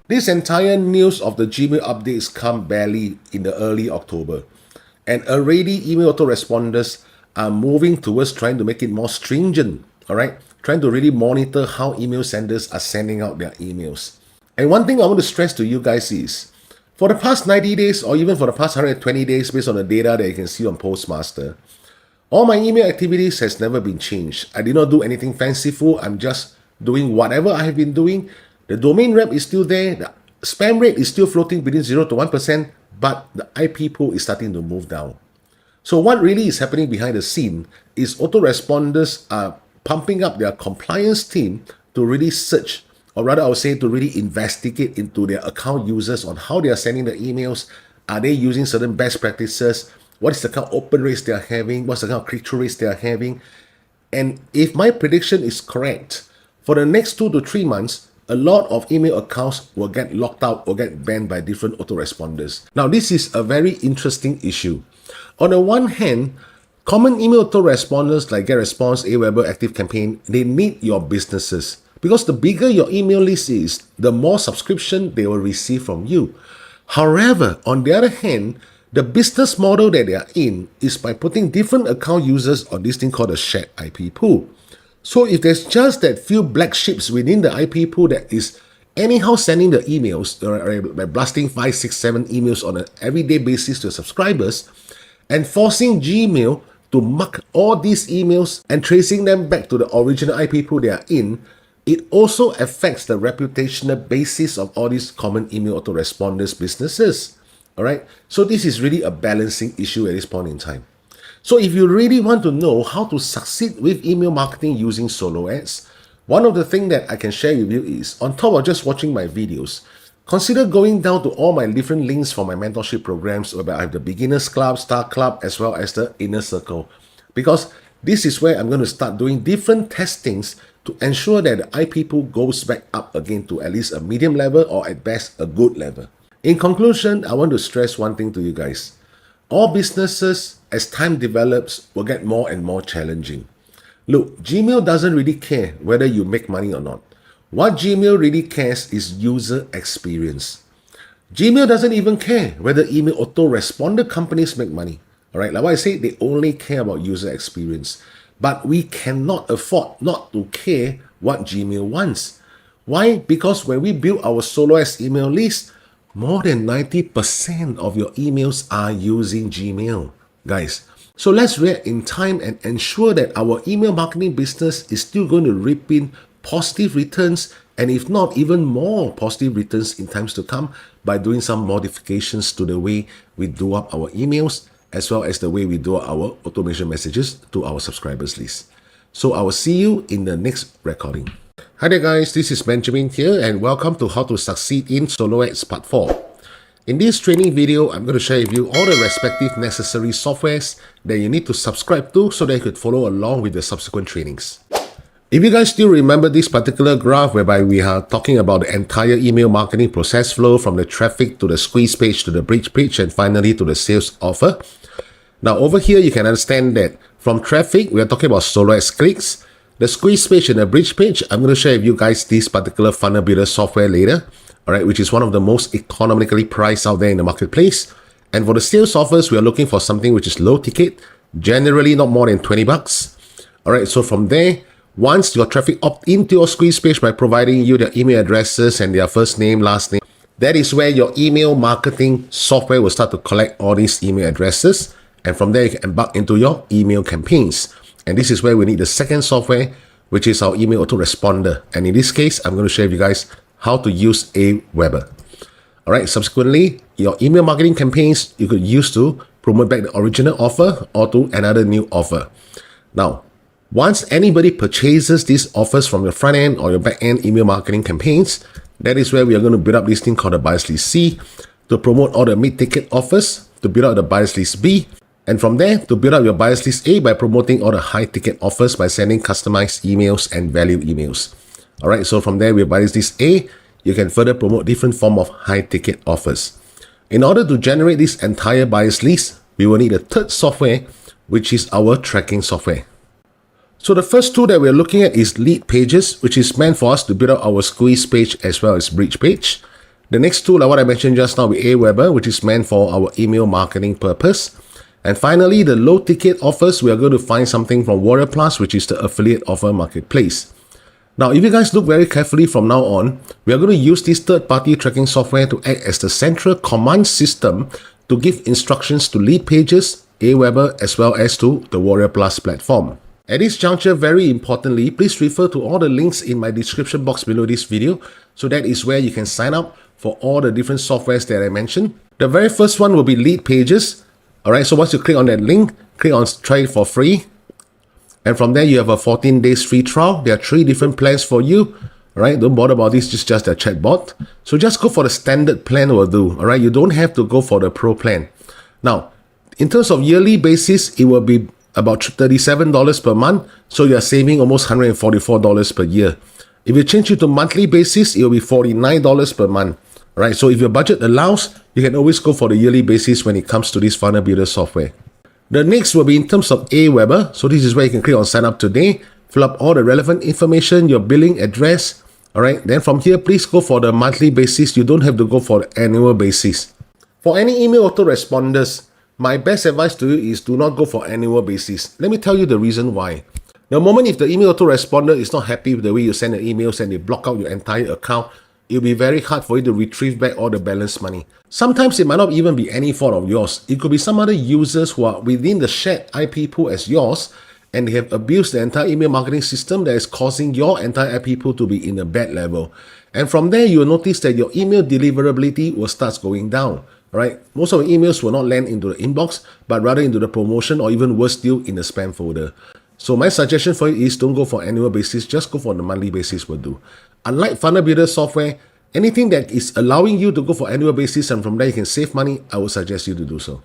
This entire news of the Gmail updates come barely in the early October. And already email autoresponders are moving towards trying to make it more stringent, alright? Trying to really monitor how email senders are sending out their emails. And one thing I want to stress to you guys is, for the past 90 days or even for the past 120 days based on the data that you can see on Postmaster, all my email activities has never been changed. I did not do anything fanciful. I'm just doing whatever I have been doing. The domain rep is still there. The spam rate is still floating between 0 to 1%, but the IP pool is starting to move down. So what really is happening behind the scene is autoresponders are pumping up their compliance team to really search, or rather I would say to really investigate into their account users on how they are sending the emails. Are they using certain best practices? What is the kind of open rates they are having? What's the kind of click-through rates they are having? And if my prediction is correct, for the next 2 to 3 months, a lot of email accounts will get locked out or get banned by different autoresponders. Now, this is a very interesting issue. On the one hand, common email autoresponders like Getresponse, AWeber, ActiveCampaign, they need your businesses. Because the bigger your email list is, the more subscription they will receive from you. However, on the other hand, the business model that they are in is by putting different account users on this thing called a shared IP pool. So if there's just that few black sheeps within the IP pool that is anyhow sending the emails, by blasting 5, 6, 7 emails on an everyday basis to subscribers, and forcing Gmail to mark all these emails and tracing them back to the original IP pool they are in, it also affects the reputational basis of all these common email autoresponders businesses. Alright, so this is really a balancing issue at this point in time. So if you really want to know how to succeed with email marketing using solo ads, one of the things that I can share with you is, on top of just watching my videos, consider going down to all my different links for my mentorship programs, where I have the Beginners Club, Star Club, as well as the Inner Circle. Because this is where I'm going to start doing different testings to ensure that the IP pool goes back up again to at least a medium level or at best a good level. In conclusion, I want to stress one thing to you guys. All businesses, as time develops, will get more and more challenging. Look, Gmail doesn't really care whether you make money or not. What Gmail really cares is user experience. Gmail doesn't even care whether email autoresponder companies make money. All right, like what I say, they only care about user experience. But we cannot afford not to care what Gmail wants. Why? Because when we build our SoloX email list, more than 90% of your emails are using Gmail, guys. So let's react in time and ensure that our email marketing business is still going to reap in positive returns, and if not, even more positive returns in times to come by doing some modifications to the way we do up our emails, as well as the way we do our automation messages to our subscribers list. So I will see you in the next recording. Hi there guys, this is Benjamin here and welcome to How to Succeed in SoloX Part 4. In this training video, I'm going to share with you all the respective necessary softwares that you need to subscribe to so that you could follow along with the subsequent trainings. If you guys still remember this particular graph whereby we are talking about the entire email marketing process flow from the traffic to the squeeze page to the bridge page and finally to the sales offer. Now over here you can understand that from traffic we are talking about SoloX clicks, the squeeze page and the bridge page. I'm going to share with you guys this particular funnel builder software later, alright, which is one of the most economically priced out there in the marketplace. And for the sales offers, we are looking for something which is low ticket, generally not more than 20 bucks. Alright, so from there, once your traffic opt into your squeeze page by providing you their email addresses and their first name, last name, that is where your email marketing software will start to collect all these email addresses. And from there, you can embark into your email campaigns. And this is where we need the second software, which is our email autoresponder. And in this case, I'm going to share with you guys how to use AWeber. All right, subsequently, your email marketing campaigns, you could use to promote back the original offer or to another new offer. Now, once anybody purchases these offers from your front end or your back end email marketing campaigns, that is where we are going to build up this thing called the buyers list C to promote all the mid-ticket offers, to build out the buyers list B, and from there to build up your buyers list A by promoting all the high-ticket offers by sending customized emails and value emails. All right, so from there with buyers list A, you can further promote different form of high-ticket offers. In order to generate this entire buyers list, we will need a third software, which is our tracking software. So the first tool that we're looking at is Leadpages, which is meant for us to build out our squeeze page as well as bridge page. The next tool, like what I mentioned just now with AWeber, which is meant for our email marketing purpose. And finally, the low ticket offers, we are going to find something from Warrior Plus, which is the affiliate offer marketplace. Now, if you guys look very carefully from now on, we are going to use this third-party tracking software to act as the central command system to give instructions to Leadpages, AWeber, as well as to the Warrior Plus platform. At this juncture, very importantly, please refer to all the links in my description box below this video. So that is where you can sign up for all the different softwares that I mentioned. The very first one will be Leadpages. Alright, so once you click on that link, click on try it for free. And from there, you have a 14 days free trial. There are 3 different plans for you. Alright, don't bother about this, just a chatbot. So just go for the standard plan will do. Alright, you don't have to go for the pro plan. Now, in terms of yearly basis, it will be about $37 per month. So you're saving almost $144 per year. If you change it to monthly basis, it will be $49 per month. Right, so if your budget allows, you can always go for the yearly basis when it comes to this funnel builder software. The next will be in terms of AWeber. So this is where you can click on sign up today, fill up all the relevant information, your billing address. All right, then from here, please go for the monthly basis. You don't have to go for the annual basis. For any email autoresponders, my best advice to you is do not go for annual basis. Let me tell you the reason why. The moment if the email autoresponder is not happy with the way you send the emails and they block out your entire account, it'll be very hard for you to retrieve back all the balance money. Sometimes it might not even be any fault of yours. It could be some other users who are within the shared IP pool as yours and they have abused the entire email marketing system that is causing your entire IP pool to be in a bad level. And from there, you'll notice that your email deliverability will start going down. Right? Most of the emails will not land into the inbox, but rather into the promotion or even worse still in the spam folder. So my suggestion for you is don't go for annual basis, just go for the monthly basis will do. Unlike funnel builder software, anything that is allowing you to go for annual basis and from there you can save money, I would suggest you to do so.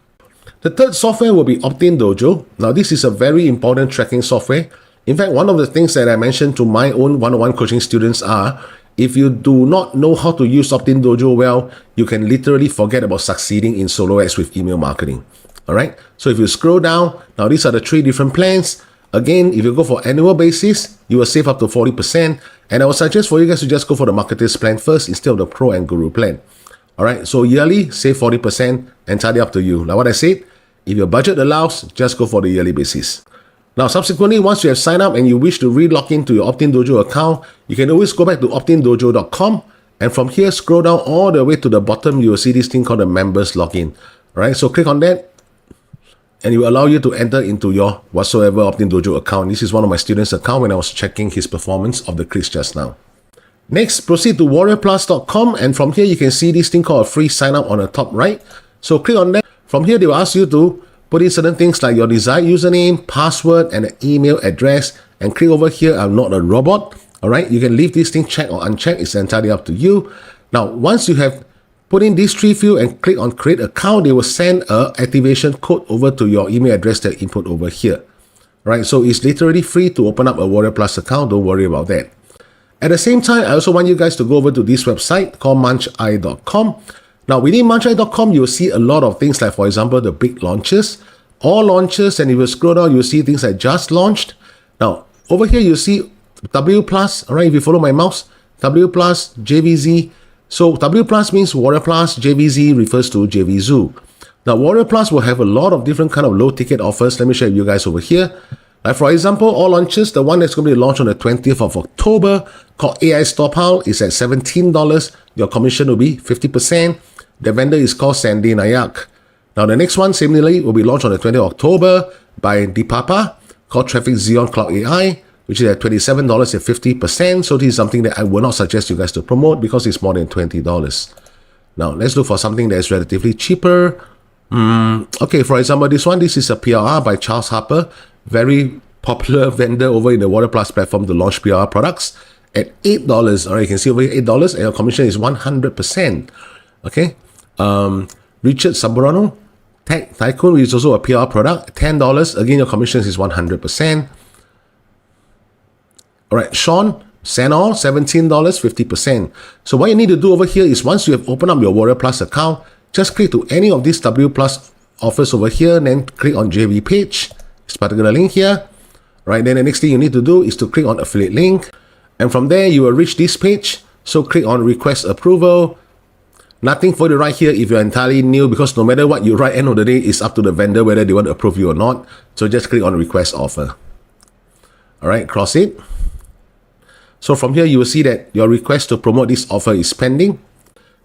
The third software will be Optin Dojo. Now this is a very important tracking software. In fact, one of the things that I mentioned to my own one-on-one coaching students are, if you do not know how to use Optin Dojo well, you can literally forget about succeeding in SoloX with email marketing. Alright, so if you scroll down, now these are the 3 different plans. Again, if you go for annual basis, you will save up to 40%. And I would suggest for you guys to just go for the marketer's plan first instead of the pro and guru plan. All right, so yearly, save 40%, entirely up to you. Like what I said, if your budget allows, just go for the yearly basis. Now, subsequently, once you have signed up and you wish to re-log into your Optin Dojo account, you can always go back to optindojo.com, and from here, scroll down all the way to the bottom, you will see this thing called the members login. All right, so click on that, and it will allow you to enter into your whatsoever Optin Dojo account. This is one of my students' account when I was checking his performance of the quiz just now. Next, proceed to warriorplus.com, and from here, you can see this thing called a free sign up on the top right. So click on that. From here, they will ask you to put in certain things like your desired username, password, and an email address. And click over here, I'm not a robot. All right, you can leave this thing checked or unchecked. It's entirely up to you. Now, once you have put in these three fields and click on create account, they will send a activation code over to your email address that you input over here. All right, so it's literally free to open up a Warrior Plus account. Don't worry about that. At the same time, I also want you guys to go over to this website called muncheye.com. Now, within muncheye.com, you'll see a lot of things like, for example, the big launches, all launches, and if you scroll down, you'll see things like just launched. Now, over here, you see W+, all right, if you follow my mouse, W+, JVZ. So W+ means Warrior Plus, JVZ refers to JVZoo. Now, Warrior Plus will have a lot of different kind of low-ticket offers. Let me show you guys over here. Like for example, all launches, the one that's going to be launched on the 20th of October, called AI Stockpile, is at $17. Your commission will be 50%. The vendor is called Sandy Nayak. Now, the next one, similarly, will be launched on the 20th of October by Dipapa, called Traffic Xeon Cloud AI, which is at $27 at 50%. So this is something that I will not suggest you guys to promote because it's more than $20. Now, let's look for something that is relatively cheaper. Okay, for example, this is a PRR by Charles Harper, very popular vendor over in the Warrior Plus platform to launch PRR products at $8. All right, you can see over here $8, and your commission is 100%. Okay, Richard Saburano, Tech Tycoon, which is also a PR product, $10. Again, your commission is 100%. All right, Sean Sanol, $17, 50%. So what you need to do over here is once you have opened up your Warrior Plus account, just click to any of these W Plus offers over here, and then click on JV page, this particular link here. Right, then the next thing you need to do is to click on affiliate link, and from there you will reach this page. So click on request approval. Nothing for you to write here if you're entirely new, because no matter what you write, end of the day, it's up to the vendor whether they want to approve you or not. So just click on request offer. All right, cross it. So from here, you will see that your request to promote this offer is pending.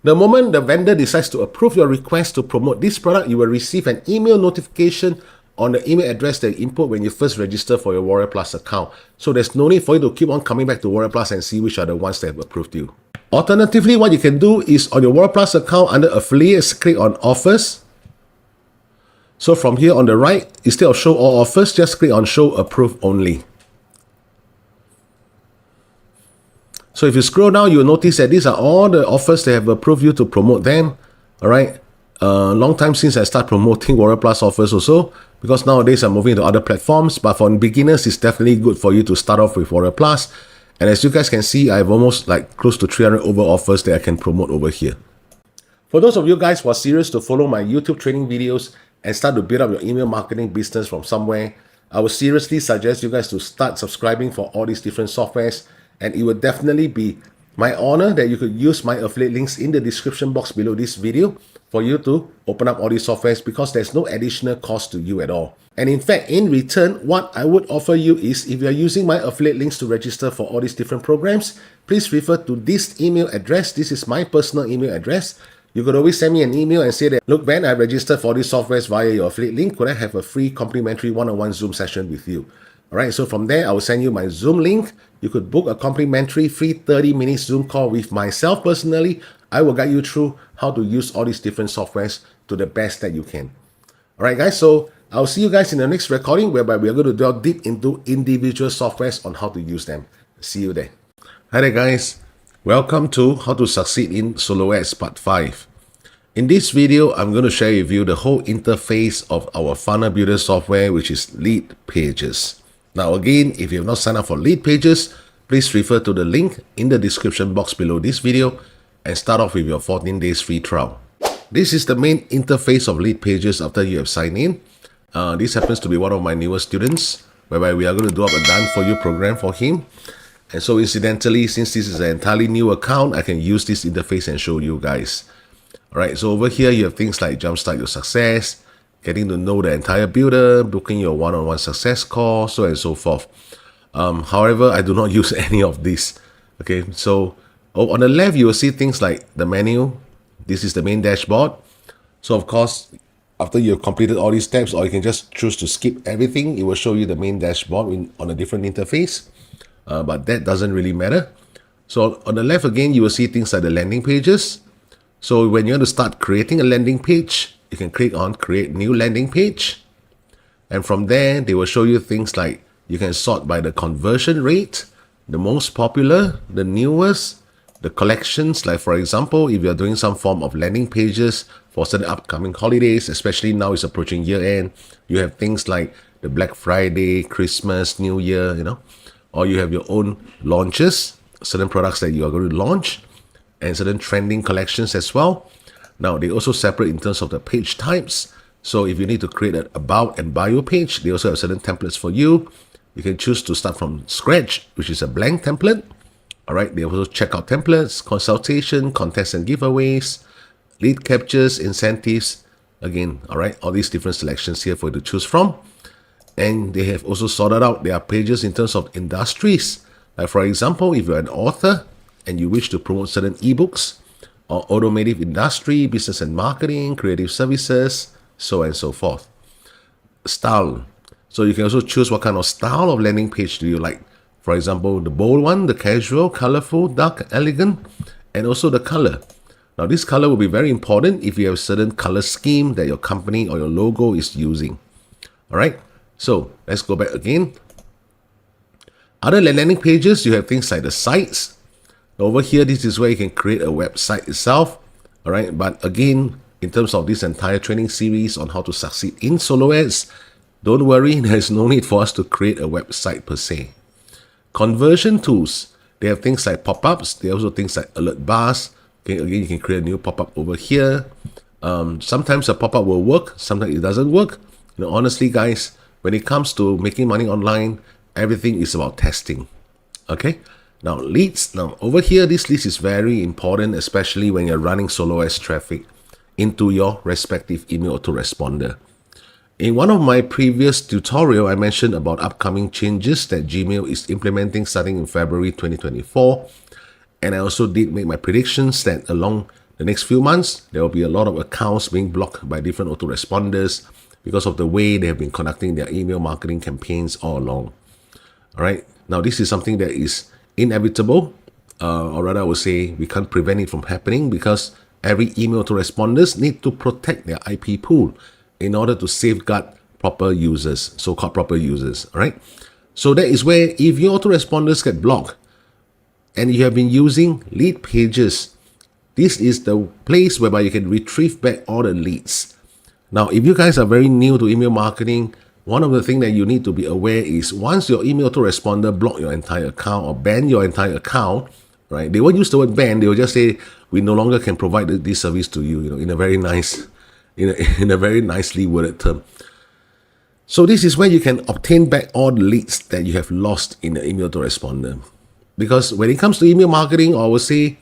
The moment the vendor decides to approve your request to promote this product, you will receive an email notification on the email address that you input when you first register for your Warrior Plus account. So there's no need for you to keep on coming back to Warrior Plus and see which are the ones that have approved you. Alternatively, what you can do is on your Warrior Plus account under affiliates, click on offers. So from here on the right, instead of show all offers, just click on show approve only. So if you scroll down, you'll notice that these are all the offers that have approved you to promote them. All right. Long time since I started promoting Warrior Plus offers also, because nowadays I'm moving to other platforms. But for beginners, it's definitely good for you to start off with Warrior Plus. And as you guys can see, I have almost like close to 300 over offers that I can promote over here. For those of you guys who are serious to follow my YouTube training videos and start to build up your email marketing business from somewhere, I would seriously suggest you guys to start subscribing for all these different softwares. And it would definitely be my honor that you could use my affiliate links in the description box below this video for you to open up all these softwares, because there's no additional cost to you at all. And in fact, in return, what I would offer you is, if you're using my affiliate links to register for all these different programs, please refer to this email address. This is my personal email address. You could always send me an email and say that, look, Ben, I registered for these softwares via your affiliate link. Could I have a free complimentary one-on-one Zoom session with you? All right, so from there, I will send you my Zoom link. You could book a complimentary free 30-minute Zoom call with myself personally. I will guide you through how to use all these different softwares to the best that you can. All right, guys, so I'll see you guys in the next recording, whereby we are going to delve deep into individual softwares on how to use them. See you there. Hi there, guys. Welcome to How to Succeed in Solo Ads Part 5. In this video, I'm going to share with you the whole interface of our funnel builder software, which is Leadpages. Now again, if you have not signed up for Leadpages, please refer to the link in the description box below this video and start off with your 14 days free trial. This is the main interface of Leadpages after you have signed in. This happens to be one of my newer students. whereby we are going to do up a done for you program for him. And so incidentally, since this is an entirely new account, I can use this interface and show you guys. All right, so over here, you have things like Jumpstart Your Success, getting to know the entire builder, booking your one-on-one success call, so on and so forth. However, I do not use any of this. Okay, so on the left, you will see things like the menu. This is the main dashboard. So of course, after you've completed all these steps, or you can just choose to skip everything, it will show you the main dashboard on a different interface. But that doesn't really matter. So on the left again, you will see things like the landing pages. So when you want to start creating a landing page, you can click on Create New Landing Page. And from there, they will show you things like you can sort by the conversion rate, the most popular, the newest, the collections. Like for example, if you're doing some form of landing pages for certain upcoming holidays, especially now it's approaching year end, you have things like the Black Friday, Christmas, New Year, or you have your own launches, certain products that you are going to launch, and certain trending collections as well. Now, they also separate in terms of the page types. So if you need to create an about and bio page, they also have certain templates for you. You can choose to start from scratch, which is a blank template. All right, they also checkout templates, consultation, contests and giveaways, lead captures, incentives. Again, all right, all these different selections here for you to choose from. And they have also sorted out their pages in terms of industries. Like for example, if you're an author and you wish to promote certain ebooks, or automotive industry, business and marketing, creative services, so on and so forth. Style. So you can also choose what kind of style of landing page do you like. For example, the bold one, the casual, colorful, dark, elegant, and also the color. Now this color will be very important if you have a certain color scheme that your company or your logo is using. All right, so let's go back again. Other than landing pages, you have things like the sites. Over here, this is where you can create a website itself. All right, but again, in terms of this entire training series on how to succeed in solo ads, don't worry, there's no need for us to create a website per se. Conversion tools, they have things like pop-ups. They also things like alert bars. Okay, again, you can create a new pop-up over here. Sometimes a pop-up will work, sometimes it doesn't work. Honestly, guys, when it comes to making money online, everything is about testing. Okay. Now leads, over here, this list is very important, especially when you're running solo ads traffic into your respective email autoresponder. In one of my previous tutorial, I mentioned about upcoming changes that Gmail is implementing starting in February 2024. And I also did make my predictions that along the next few months, there will be a lot of accounts being blocked by different autoresponders because of the way they have been conducting their email marketing campaigns all along. All right. Now, this is something that is inevitable, or rather I would say we can't prevent it from happening, because every email autoresponders need to protect their IP pool in order to safeguard proper users, so-called proper users. All right. So that is where if your autoresponders get blocked and you have been using Leadpages, this is the place whereby you can retrieve back all the leads. Now, if you guys are very new to email marketing, one of the things that you need to be aware is once your email autoresponder block your entire account or ban your entire account, right? They won't use the word ban. They will just say, we no longer can provide this service to you, in a very nice, in a very nicely worded term. So this is where you can obtain back all the leads that you have lost in the email autoresponder. Because when it comes to email marketing, I would say,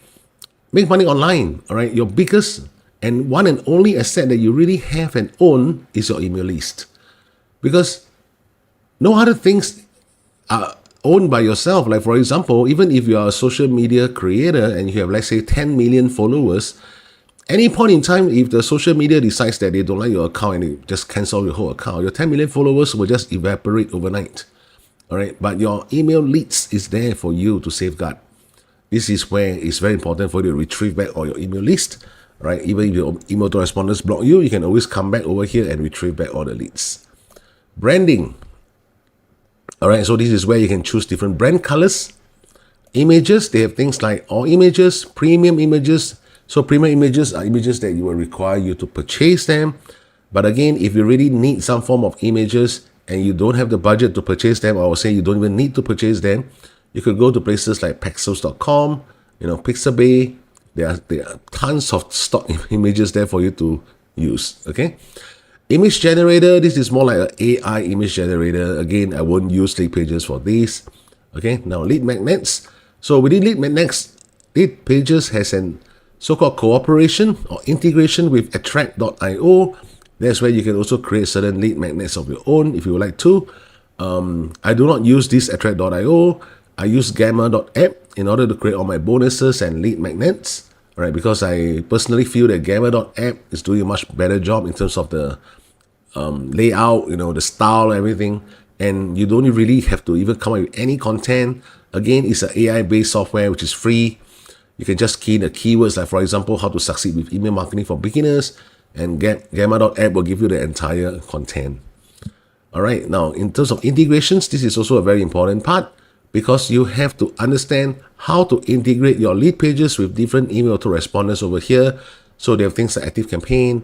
make money online, all right? Your biggest and one and only asset that you really have and own is your email list. Because no other things are owned by yourself. Like for example, even if you are a social media creator and you have, let's say, 10 million followers, any point in time, if the social media decides that they don't like your account and they just cancel your whole account, your 10 million followers will just evaporate overnight. All right, but your email leads is there for you to safeguard. This is where it's very important for you to retrieve back all your email list. Right, even if your email autoresponders block you, you can always come back over here and retrieve back all the leads. Branding. All right, so this is where you can choose different brand colors. Images, they have things like all images, premium images. So premium images are images that you will require you to purchase them. But again, if you really need some form of images and you don't have the budget to purchase them, or I would say you don't even need to purchase them, you could go to places like pexels.com, Pixabay. There are tons of stock images there for you to use. Okay. Image generator, this is more like an AI image generator. Again, I won't use Leadpages for this. Okay, now lead magnets. So within lead magnets, Leadpages has an so-called cooperation or integration with attract.io. That's where you can also create certain lead magnets of your own if you would like to. I do not use this attract.io. I use gamma.app in order to create all my bonuses and lead magnets. Right, because I personally feel that gamma.app is doing a much better job in terms of the layout, the style, everything. And you don't really have to even come up with any content. Again, it's an AI-based software which is free. You can just key in the keywords, like for example, how to succeed with email marketing for beginners, and gamma.app will give you the entire content. All right, now in terms of integrations, this is also a very important part, because you have to understand how to integrate your lead pages with different email autoresponders over here. So they have things like ActiveCampaign,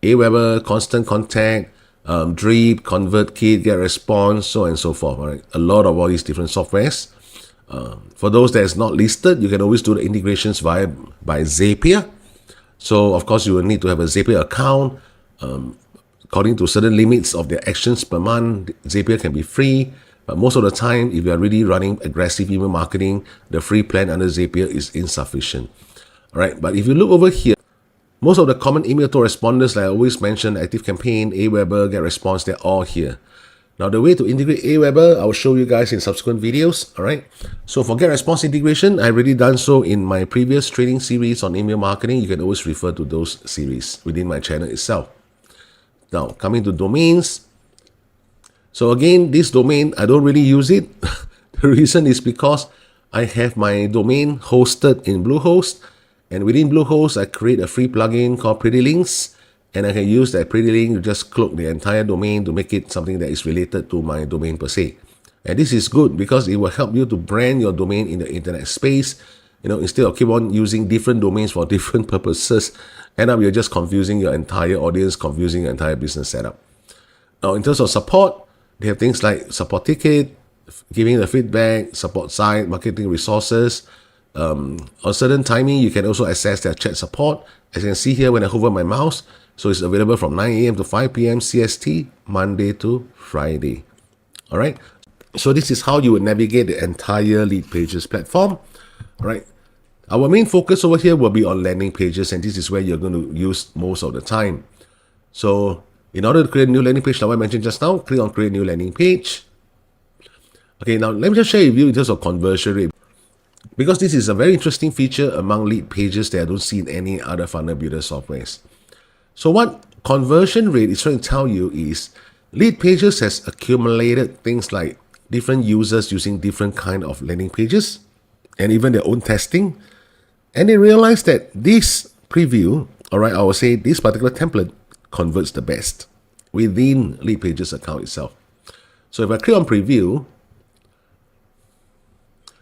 AWeber, Constant Contact, Drip, ConvertKit, Getresponse, so on and so forth. All right, a lot of all these different softwares. For those that is not listed, you can always do the integrations by Zapier. So of course you will need to have a Zapier account. According to certain limits of their actions per month, Zapier can be free. But most of the time, if you are really running aggressive email marketing, the free plan under Zapier is insufficient. All right, but if you look over here, most of the common email autoresponders, like I always mention, ActiveCampaign, AWeber, GetResponse, they're all here. Now, the way to integrate AWeber, I will show you guys in subsequent videos. All right. So for GetResponse integration, I've already done so in my previous training series on email marketing. You can always refer to those series within my channel itself. Now, coming to domains. So again, this domain, I don't really use it. The reason is because I have my domain hosted in Bluehost, and within Bluehost, I create a free plugin called Pretty Links, and I can use that Pretty Link to just cloak the entire domain to make it something that is related to my domain per se. And this is good because it will help you to brand your domain in the internet space. Instead of keep on using different domains for different purposes, end up you're just confusing your entire audience, confusing your entire business setup. Now, in terms of support, they have things like support ticket, giving the feedback, support site, marketing resources. On certain timing, you can also access their chat support. As you can see here when I hover my mouse, so it's available from 9 a.m. to 5 p.m. CST, Monday to Friday. All right. So this is how you would navigate the entire Leadpages platform. All right. Our main focus over here will be on landing pages, and this is where you're going to use most of the time. So in order to create a new landing page, like I mentioned just now, click on Create New Landing Page. Okay, now let me just share with you in terms of conversion rate, because this is a very interesting feature among Leadpages that I don't see in any other funnel builder softwares. So what conversion rate is trying to tell you is Leadpages has accumulated things like different users using different kind of landing pages and even their own testing. And they realized that this preview, all right, I will say this particular template converts the best within Leadpages account itself. So if I click on preview,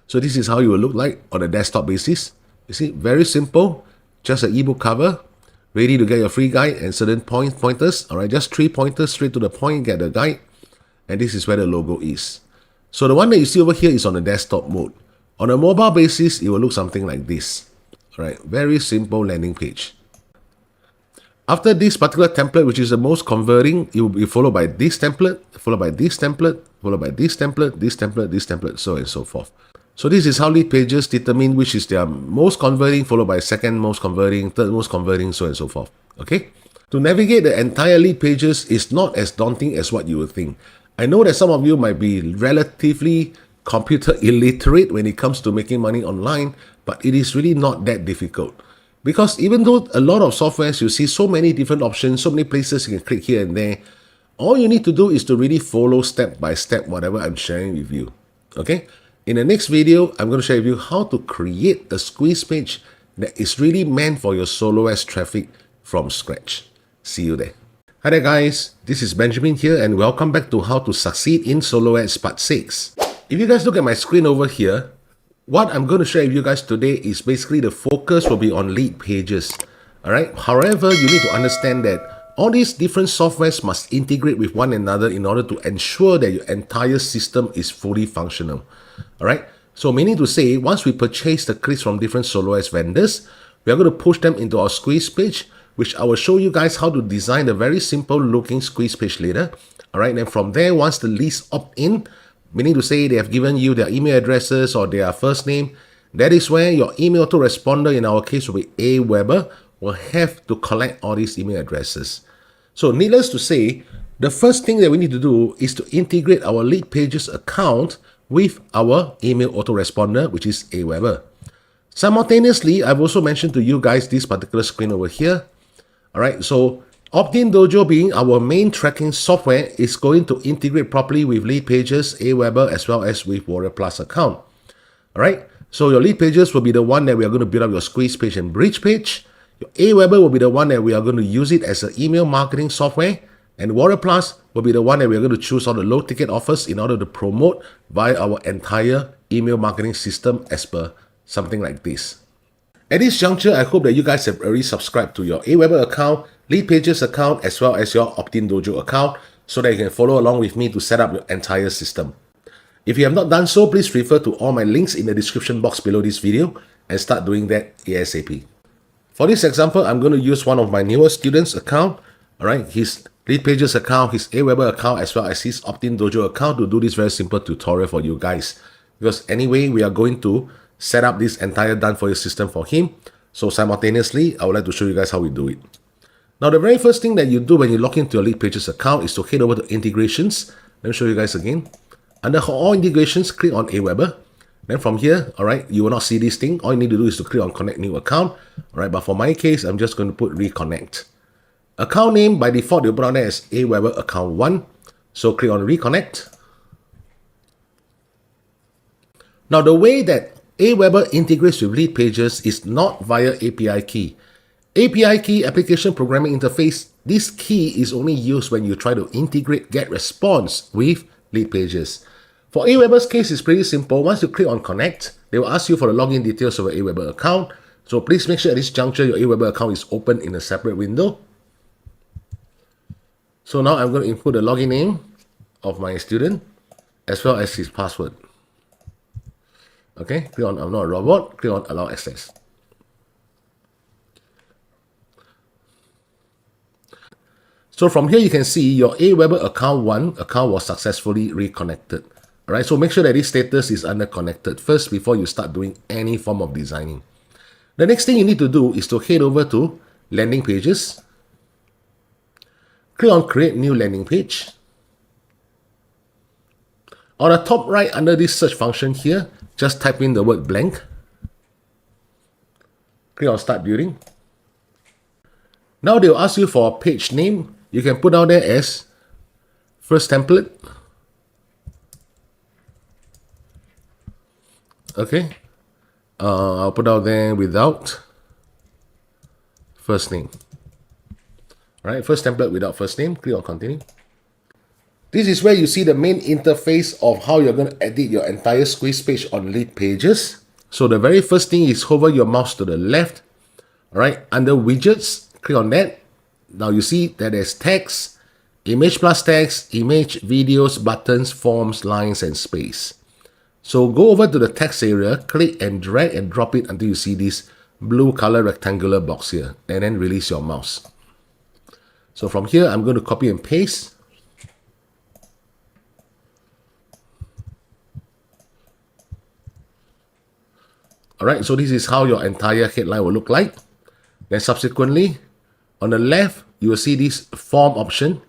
so this is how it will look like on a desktop basis. You see, very simple, just an ebook cover, ready to get your free guide and certain pointers. All right, just 3 pointers straight to the point, get the guide. And this is where the logo is. So the one that you see over here is on the desktop mode. On a mobile basis, it will look something like this. All right, very simple landing page. After this particular template, which is the most converting, it will be followed by this template, followed by this template, followed by this template, this template, this template, so on and so forth. So this is how Leadpages determine which is their most converting, followed by second most converting, third most converting, so on and so forth. Okay? To navigate the entire Leadpages is not as daunting as what you would think. I know that some of you might be relatively computer illiterate when it comes to making money online, but it is really not that difficult. Because even though a lot of softwares, you see so many different options, so many places you can click here and there, all you need to do is to really follow step by step whatever I'm sharing with you. Okay? In the next video, I'm going to share with you how to create a squeeze page that is really meant for your solo ads traffic from scratch. See you there. Hi there guys, this is Benjamin here and welcome back to How to Succeed in Solo Ads Part 6. If you guys look at my screen over here, what I'm going to share with you guys today is basically the focus will be on Leadpages. Alright, however, you need to understand that all these different softwares must integrate with one another in order to ensure that your entire system is fully functional. Alright, so meaning to say, once we purchase the clicks from different solo ads vendors, we are going to push them into our squeeze page, which I will show you guys how to design a very simple looking squeeze page later. All right, and from there, once the leads opt in, meaning to say they have given you their email addresses or their first name, that is where your email autoresponder, in our case will be AWeber, will have to collect all these email addresses. So needless to say, the first thing that we need to do is to integrate our Leadpages account with our email autoresponder, which is AWeber. Simultaneously, I've also mentioned to you guys this particular screen over here. All right, so Optin Dojo, being our main tracking software, is going to integrate properly with Leadpages, AWeber, as well as with Warrior Plus account. All right, so your Leadpages will be the one that we are going to build up your squeeze page and bridge page. Your AWeber will be the one that we are going to use it as an email marketing software. And Warrior Plus will be the one that we are going to choose all the low ticket offers in order to promote via our entire email marketing system as per something like this. At this juncture, I hope that you guys have already subscribed to your AWeber account, Leadpages account, as well as your Optin Dojo account, so that you can follow along with me to set up your entire system. If you have not done so, please refer to all my links in the description box below this video and start doing that ASAP. For this example, I'm going to use one of my newer students' account, all right, his Leadpages account, his AWeber account, as well as his Optin Dojo account to do this very simple tutorial for you guys. Because anyway, we are going to set up this entire done-for-you system for him. So simultaneously, I would like to show you guys how we do it. Now, the very first thing that you do when you log into your Leadpages account is to head over to integrations. Let me show you guys again. Under all integrations, click on AWeber. Then from here, all right, you will not see this thing. All you need to do is to click on connect new account. All right, but for my case, I'm just going to put reconnect. Account name, by default, you'll put on there as AWeber account 1. So click on reconnect. Now, the way that AWeber integrates with Leadpages is not via API key. API key, application programming interface, this key is only used when you try to integrate Getresponse with Leadpages. For AWeber's case, it's pretty simple. Once you click on connect, they will ask you for the login details of your AWeber account. So please make sure at this juncture your AWeber account is open in a separate window. So now I'm going to input the login name of my student as well as his password. Okay, click on I'm not a robot, click on allow access. So from here you can see your AWeber account 1 account was successfully reconnected. Alright, so make sure that this status is under connected first before you start doing any form of designing. The next thing you need to do is to head over to landing pages. Click on create new landing page. On the top right under this search function here, just type in the word blank. Click on start building. Now they'll ask you for a page name. You can put down there as first template. Okay. I'll put out there without first name. Right, first template without first name, click on continue. This is where you see the main interface of how you're going to edit your entire squeeze page on Leadpages. So the very first thing is hover your mouse to the left. All right, under widgets, click on that. Now you see that there's text, image plus text, image, videos, buttons, forms, lines, and space. So go over to the text area, click and drag and drop it until you see this blue color rectangular box here, and then release your mouse. So from here, I'm going to copy and paste. All right, so this is how your entire headline will look like. Then subsequently, on the left, you will see this form option.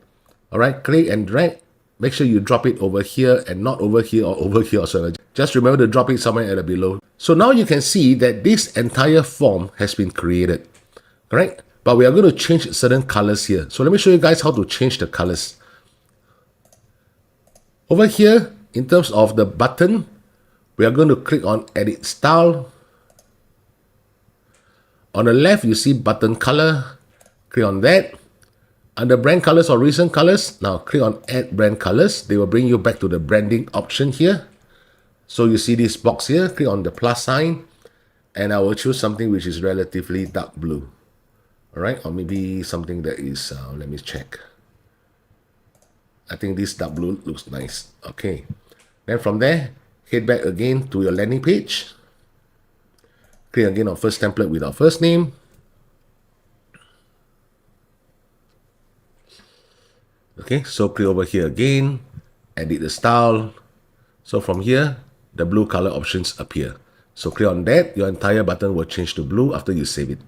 All right, click and drag. Make sure you drop it over here and not over here or over here. So just remember to drop it somewhere at the below. So now you can see that this entire form has been created. Correct? But we are going to change certain colors here. So let me show you guys how to change the colors. Over here, in terms of the button, we are going to click on Edit Style. On the left, you see button color. Click on that. Under brand colors or recent colors, now click on Add Brand Colors. They will bring you back to the branding option here. So you see this box here, click on the plus sign, and I will choose something which is relatively dark blue. All right, or maybe something that is, let me check. I think this dark blue looks nice. Okay, then from there, head back again to your landing page. Click again on first template without first name. Okay, so click over here again, edit the style. So from here, the blue color options appear. So click on that, your entire button will change to blue after you save it.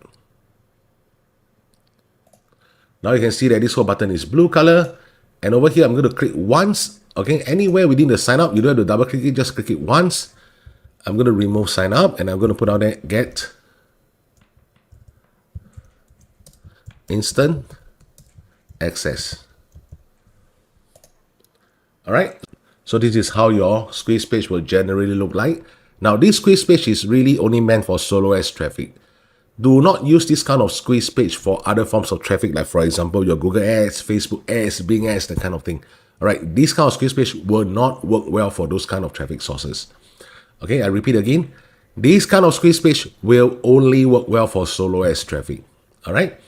Now you can see that this whole button is blue color. And over here, I'm going to click once. Okay, anywhere within the sign up, you don't have to double click it, just click it once. I'm going to remove sign up and I'm going to put out there get instant access. All right. So this is how your squeeze page will generally look like. Now this squeeze page is really only meant for solo ads traffic. Do not use this kind of squeeze page for other forms of traffic, like for example, your Google ads, Facebook ads, Bing ads, that kind of thing. All right, this kind of squeeze page will not work well for those kind of traffic sources. Okay, I repeat again, this kind of squeeze page will only work well for solo ads traffic. All right,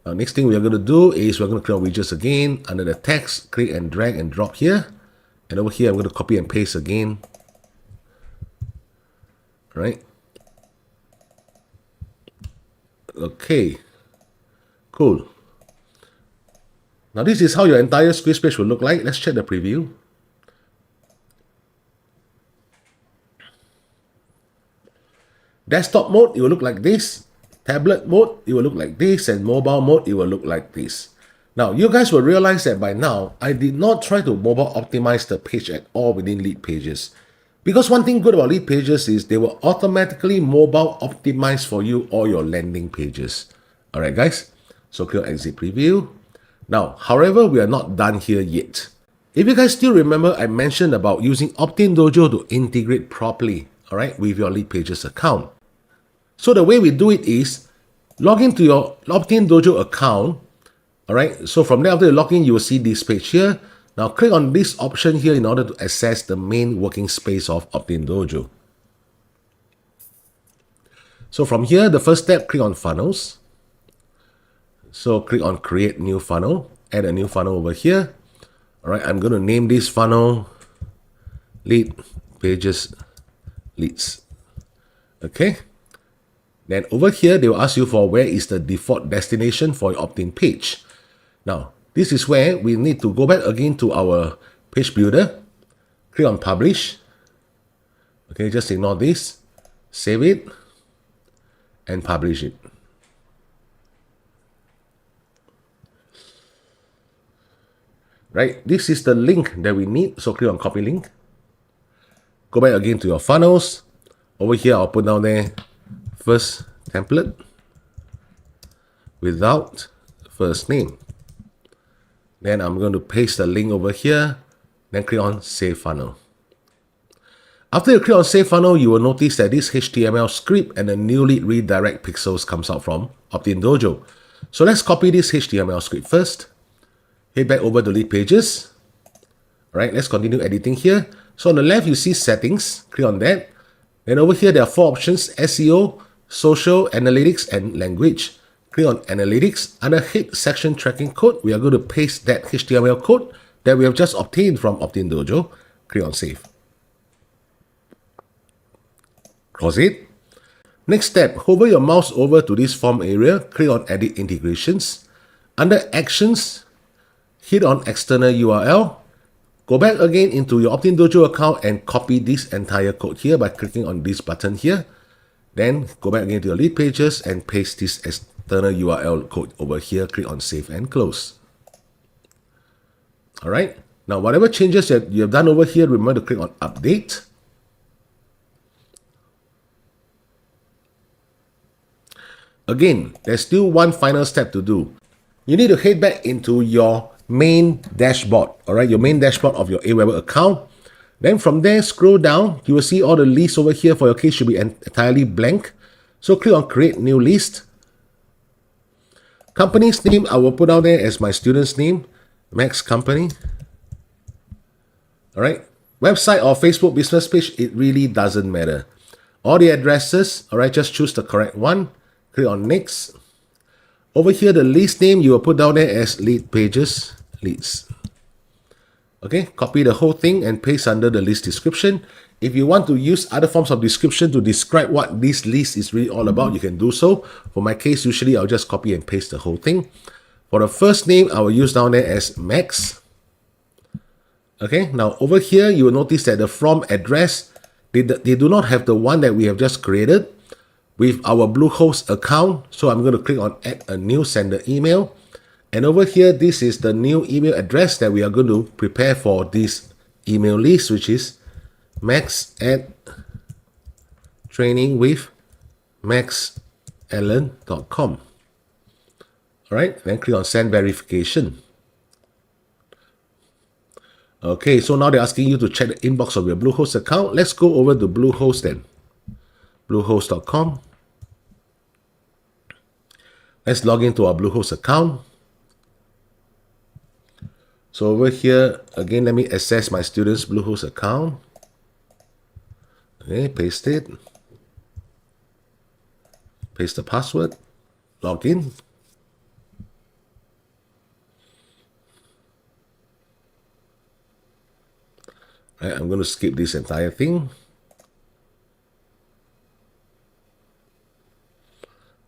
now next thing we are going to do is we're going to click on widgets again. Under the text, click and drag and drop here. And over here, I'm going to copy and paste again. All right. Okay, cool. Now this is how your entire squeeze page will look like. Let's check the preview. Desktop mode, it will look like this. Tablet mode, it will look like this. And mobile mode, it will look like this. Now, you guys will realize that by now, I did not try to mobile optimize the page at all within Leadpages. Because one thing good about Leadpages is they will automatically mobile optimize for you all your landing pages. All right, guys. So click on exit preview. Now, however, we are not done here yet. If you guys still remember, I mentioned about using Optin Dojo to integrate properly, all right, with your Leadpages account. So the way we do it is log into your Optin Dojo account. All right. So from there, after you log in, you will see this page here. Now click on this option here in order to access the main working space of Optin Dojo. So from here, the first step, click on funnels. So click on create new funnel, add a new funnel over here. All right, I'm going to name this funnel Leadpages Leads. Okay. Then over here, they will ask you for where is the default destination for your opt-in page. Now, this is where we need to go back again to our page builder. Click on publish. Okay, just ignore this. Save it and publish it. Right, this is the link that we need. So click on copy link. Go back again to your funnels. Over here, I'll put down there first template without first name. Then I'm going to paste the link over here. Then click on Save Funnel. After you click on Save Funnel, you will notice that this HTML script and the new lead redirect pixels comes out from Optin Dojo. So let's copy this HTML script first. Head back over to Leadpages. All right, let's continue editing here. So on the left, you see settings. Click on that. Then over here, there are 4 options: SEO, social, analytics, and language. Click on analytics. Under head section tracking code, we are going to paste that HTML code that we have just obtained from Optin Dojo. Click on save. Close it. Next step, hover your mouse over to this form area. Click on edit integrations. Under actions, hit on external URL. Go back again into your Optin Dojo account and copy this entire code here by clicking on this button here. Then go back again to your Leadpages and paste this external URL code over here. Click on save and close. All right. Now, whatever changes that you have done over here, remember to click on update. Again, there's still one final step to do. You need to head back into your main dashboard, all right, your main dashboard of your AWeber account. Then from there, scroll down, you will see all the lists over here. For your case, should be entirely blank. So click on create new list. Company's name, I will put out there as my student's name, Max Company. All right, website or Facebook business page, it really doesn't matter. All the addresses, all right, just choose the correct one. Click on next. Over here, the list name, you will put down there as Leadpages Leads. Okay, copy the whole thing and paste under the list description. If you want to use other forms of description to describe what this list is really all about, you can do so. For my case, usually I'll just copy and paste the whole thing. For the first name, I will use down there as Max. Okay, now over here, you will notice that the from address, they do not have the one that we have just created with our Bluehost account. So I'm going to click on add a new sender email. And over here, this is the new email address that we are going to prepare for this email list, which is max@trainingwithmaxallen.com. All right, then click on send verification. Okay, so now they're asking you to check the inbox of your Bluehost account. Let's go over to Bluehost then. Bluehost.com. Let's log into our Bluehost account. So over here, again, let me access my student's Bluehost account. Okay, paste it. Paste the password. Log in. Right, I'm going to skip this entire thing.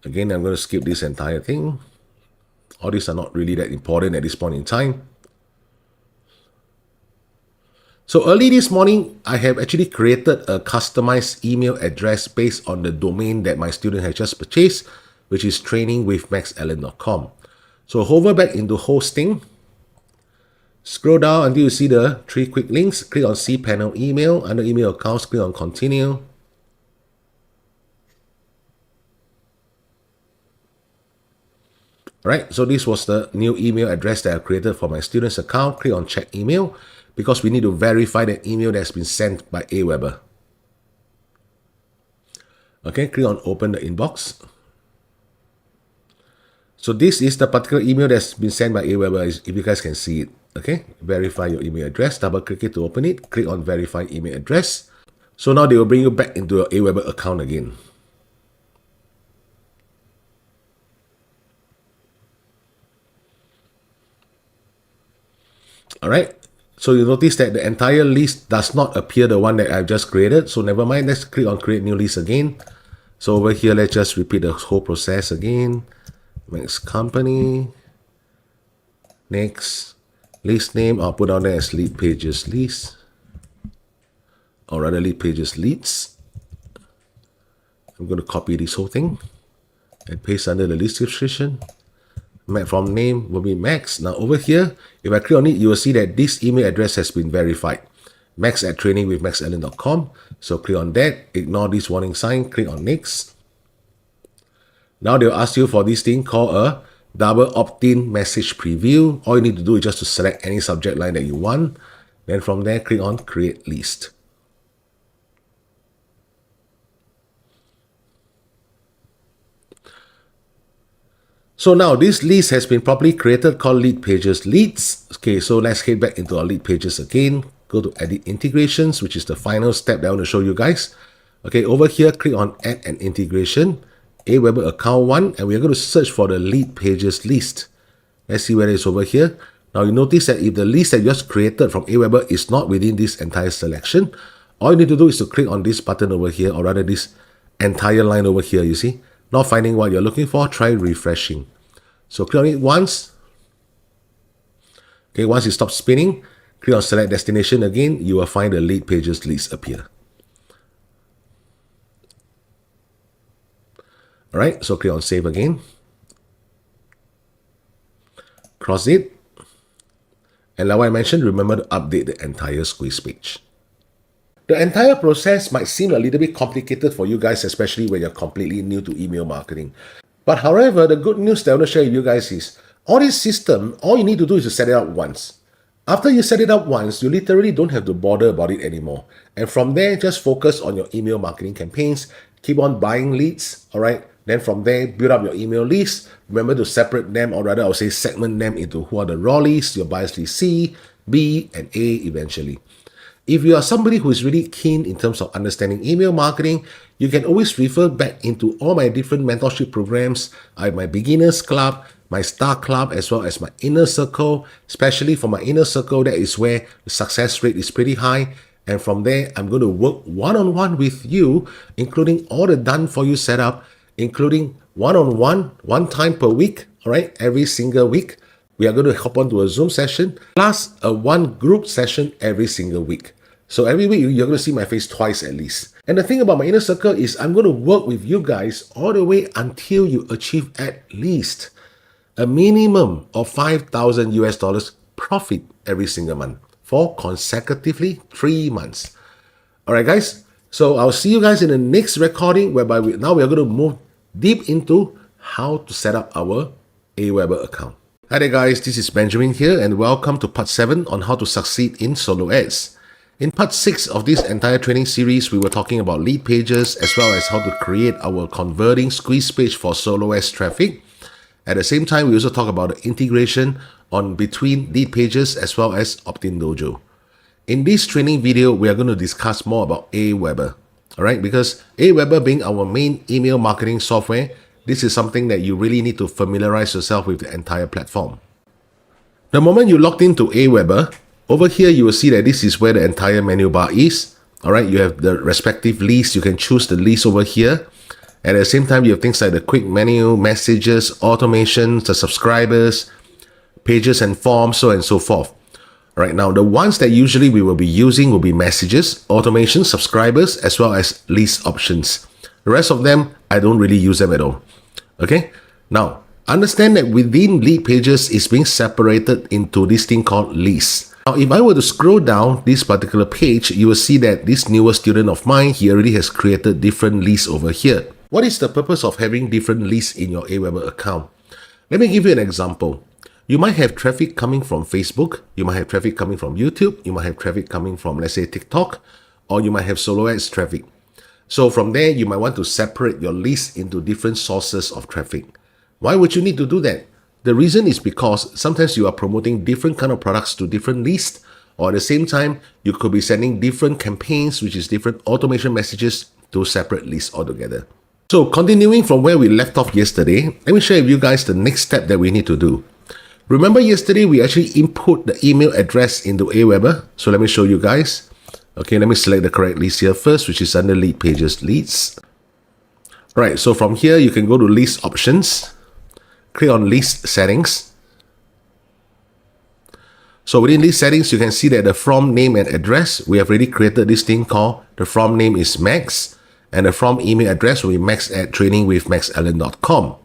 Again, I'm going to skip this entire thing. All these are not really that important at this point in time. So early this morning, I have actually created a customized email address based on the domain that my student has just purchased, which is trainingwithmaxallen.com. So hover back into hosting. Scroll down until you see the 3 quick links. Click on cPanel email. Under email accounts, click on continue. Alright, so this was the new email address that I created for my student's account. Click on check email because we need to verify the email that's been sent by AWeber. Okay, click on open the inbox. So this is the particular email that's been sent by AWeber, if you guys can see it. Okay, verify your email address, double click it to open it, click on verify email address. So now they will bring you back into your AWeber account again. Alright, so you notice that the entire list does not appear the one that I've just created. So never mind, let's click on create new list again. So over here, let's just repeat the whole process again. Next company. Next. List name, I'll put down there as Leadpages list. Or rather Leadpages leads. I'm going to copy this whole thing and paste under the list description. From name will be Max. Now over here, if I click on it, you will see that this email address has been verified. max@trainingwithmaxallen.com. So click on that, ignore this warning sign, click on next. Now they'll ask you for this thing called a double opt-in message preview. All you need to do is just to select any subject line that you want. Then from there, click on create list. So now this list has been properly created called Leadpages leads. Okay, so let's head back into our Leadpages again. Go to edit integrations, which is the final step that I want to show you guys. Okay, over here, click on add an integration, AWeber account 1, and we're going to search for the Leadpages list. Let's see where it is over here. Now you notice that if the list that you just created from AWeber is not within this entire selection, all you need to do is to click on this button over here, or rather this entire line over here, you see. Not finding what you're looking for, try refreshing. So click on it once. Okay, once it stops spinning, click on select destination again, you will find the Leadpages list appear. Alright, so click on save again. Cross it. And like I mentioned, remember to update the entire squeeze page. The entire process might seem a little bit complicated for you guys, especially when you're completely new to email marketing. But however, the good news that I want to share with you guys is, all this system, all you need to do is to set it up once. After you set it up once, you literally don't have to bother about it anymore. And from there, just focus on your email marketing campaigns. Keep on buying leads, all right? Then from there, build up your email list. Remember to separate them, or rather I would say segment them into who are the raw leads, your buyers list C, B, and A eventually. If you are somebody who is really keen in terms of understanding email marketing, you can always refer back into all my different mentorship programs. I have my beginners club, my star club, as well as my inner circle. Especially for my inner circle, that is where the success rate is pretty high. And from there, I'm going to work one-on-one with you, including all the done for you setup, including one-on-one, one time per week, all right, every single week. We are going to hop onto a Zoom session, plus a one group session every single week. So every week, you're going to see my face twice at least. And the thing about my inner circle is I'm going to work with you guys all the way until you achieve at least a minimum of 5,000 US dollars profit every single month for consecutively 3 months. All right, guys. So I'll see you guys in the next recording, whereby we are going to move deep into how to set up our AWeber account. Hi there, guys. This is Benjamin here, and welcome to part 7 on how to succeed in solo ads. In part 6 of this entire training series, we were talking about Leadpages as well as how to create our converting squeeze page for solo ads traffic. At the same time, we also talk about the integration on between Leadpages as well as Optin Dojo. In this training video, we are going to discuss more about AWeber. All right, because AWeber being our main email marketing software, this is something that you really need to familiarize yourself with the entire platform. The moment you logged into AWeber, over here you will see that this is where the entire menu bar is. All right, you have the respective list. You can choose the list over here. At the same time, you have things like the quick menu, messages, automations, the subscribers, pages and forms, so on and so forth. Right now, the ones that usually we will be using will be messages, automation, subscribers, as well as list options. The rest of them, I don't really use them at all. Okay? Now, understand that within Leadpages is being separated into this thing called lists. Now, if I were to scroll down this particular page, you will see that this newer student of mine, he already has created different lists over here. What is the purpose of having different lists in your AWeber account? Let me give you an example. You might have traffic coming from Facebook, you might have traffic coming from YouTube, you might have traffic coming from, let's say, TikTok, or you might have solo ads traffic. So from there, you might want to separate your list into different sources of traffic. Why would you need to do that? The reason is because sometimes you are promoting different kind of products to different lists, or at the same time, you could be sending different campaigns, which is different automation messages to separate lists altogether. So continuing from where we left off yesterday, let me share with you guys the next step that we need to do. Remember yesterday, we actually input the email address into AWeber. So let me show you guys. Okay, let me select the correct list here first, which is under Leadpages Leads. Right, so from here, you can go to List Options. Click on List Settings. So within these settings, you can see that the from name and address, we have already created this thing called the from name is Max, and the from email address will be max@trainingwithmaxallen.com.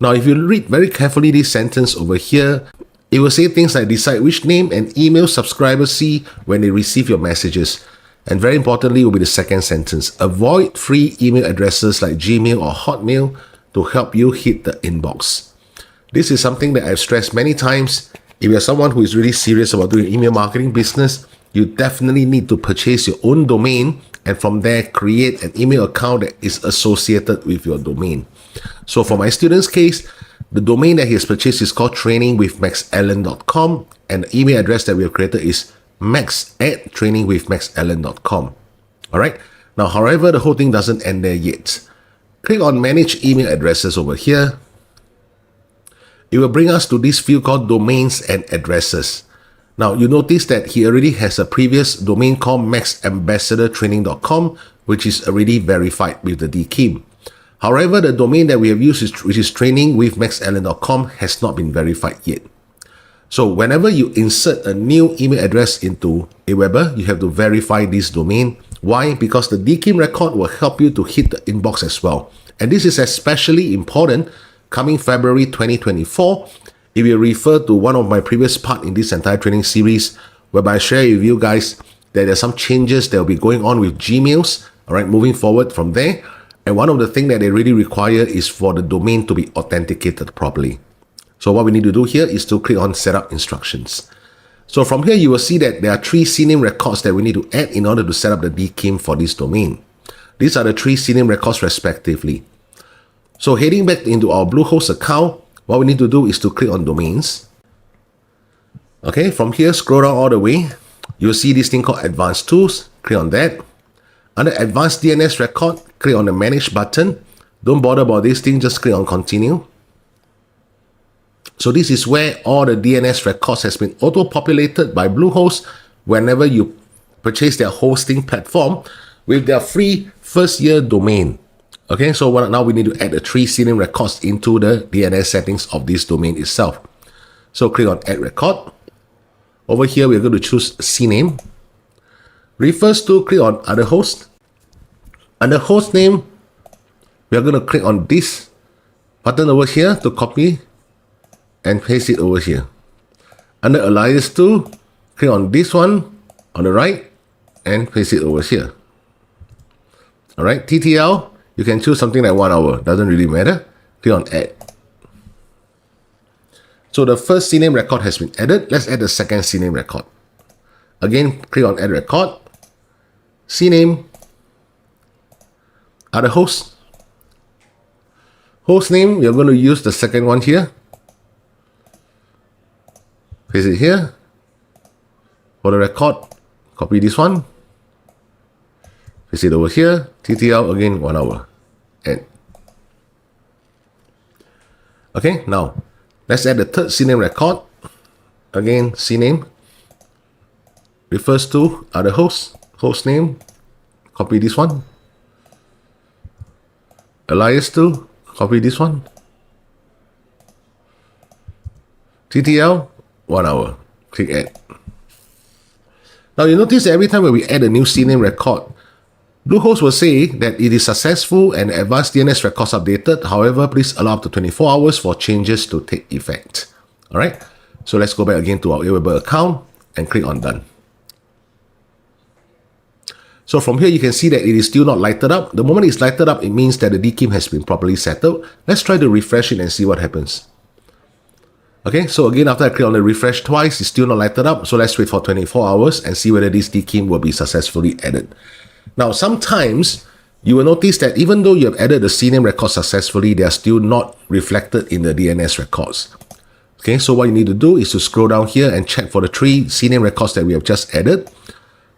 Now, if you read very carefully this sentence over here, it will say things like decide which name and email subscribers see when they receive your messages. And very importantly will be the second sentence. Avoid free email addresses like Gmail or Hotmail to help you hit the inbox. This is something that I've stressed many times. If you're someone who is really serious about doing email marketing business, you definitely need to purchase your own domain and from there create an email account that is associated with your domain. So for my student's case, the domain that he has purchased is called trainingwithmaxallen.com, and the email address that we have created is max@trainingwithmaxallen.com. All right. Now, however, the whole thing doesn't end there yet. Click on Manage Email Addresses over here. It will bring us to this field called Domains and Addresses. Now, you notice that he already has a previous domain called maxambassadortraining.com, which is already verified with the DKIM. However, the domain that we have used, which is trainingwithmaxallen.com, has not been verified yet. So whenever you insert a new email address into AWeber, you have to verify this domain. Why? Because the DKIM record will help you to hit the inbox as well. And this is especially important coming February 2024. If you refer to one of my previous parts in this entire training series, whereby I share with you guys that there are some changes that will be going on with Gmails, all right, moving forward from there. And one of the things that they really require is for the domain to be authenticated properly. So what we need to do here is to click on Setup Instructions. So from here, you will see that there are 3 CNAME records that we need to add in order to set up the DKIM for this domain. These are the 3 CNAME records respectively. So heading back into our Bluehost account, what we need to do is to click on Domains. Okay, from here, scroll down all the way. You'll see this thing called Advanced Tools. Click on that. Under Advanced DNS Record, click on the Manage button. Don't bother about this thing, just click on Continue. So this is where all the DNS records has been auto-populated by Bluehost whenever you purchase their hosting platform with their free first-year domain. Okay, so now we need to add the 3 CNAME records into the DNS settings of this domain itself. So click on add record. Over here, we're going to choose CNAME. Refers to, click on other host. Under host name, we are going to click on this button over here to copy and paste it over here. Under alias to, click on this one on the right and paste it over here. Alright, TTL, you can choose something like 1 hour, doesn't really matter. Click on add. So the first CNAME record has been added. Let's add the second CNAME record. Again, click on add record. CNAME, other host. Host name, we are going to use the second one here. Paste it here. For the record, copy this one. Paste it over here. TTL, again, 1 hour. End. Okay, now, let's add the third CNAME record. Again, CNAME. Refers to other host. Host name. Copy this one. Alias to. Copy this one. TTL, 1 hour. Click add. Now you notice that every time when we add a new CNAME record, Bluehost will say that it is successful and advanced DNS records updated. However, please allow up to 24 hours for changes to take effect. Alright, so let's go back again to our AWeber account and click on done. So from here, you can see that it is still not lighted up. The moment it's lighted up, it means that the DKIM has been properly settled. Let's try to refresh it and see what happens. Okay, so again, after I click on the refresh twice, it's still not lighted up. So let's wait for 24 hours and see whether this DKIM will be successfully added. Now, sometimes you will notice that even though you have added the CNAME record successfully, they are still not reflected in the DNS records. Okay, so what you need to do is to scroll down here and check for the 3 CNAME records that we have just added.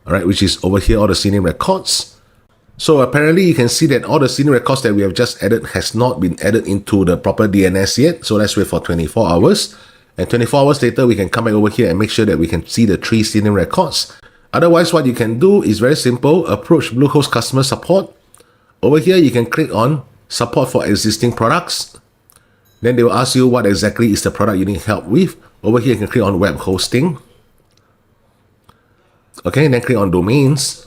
Alright, which is over here, all the CNAME records. So apparently you can see that all the CNAME records that we have just added has not been added into the proper DNS yet. So let's wait for 24 hours. And 24 hours later, we can come back over here and make sure that we can see the 3 CNAME records. Otherwise, what you can do is very simple. Approach Bluehost customer support. Over here, you can click on support for existing products. Then they will ask you what exactly is the product you need help with. Over here, you can click on web hosting. Okay, then click on domains.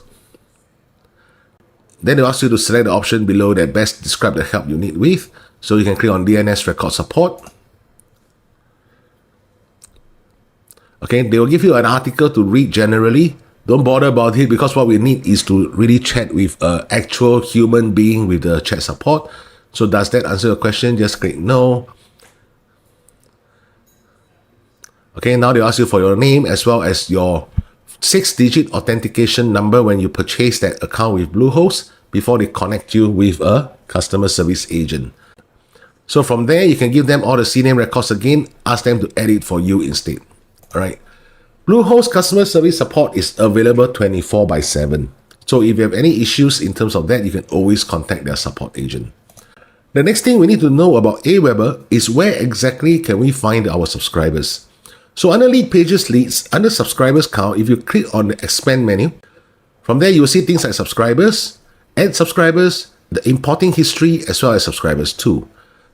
Then they'll ask you to select the option below that best describe the help you need with. So you can click on DNS record support. Okay, they will give you an article to read generally. Don't bother about it because what we need is to really chat with an actual human being with the chat support. So does that answer your question? Just click no. Okay, now they'll ask you for your name as well as your 6-digit authentication number when you purchase that account with Bluehost before they connect you with a customer service agent. So from there, you can give them all the CNAME records again, ask them to edit for you instead. Alright. Bluehost customer service support is available 24/7. So if you have any issues in terms of that, you can always contact their support agent. The next thing we need to know about AWeber is where exactly can we find our subscribers. So under Leadpages leads, under subscribers count, if you click on the expand menu, from there you will see things like subscribers, add subscribers, the importing history, as well as subscribers too.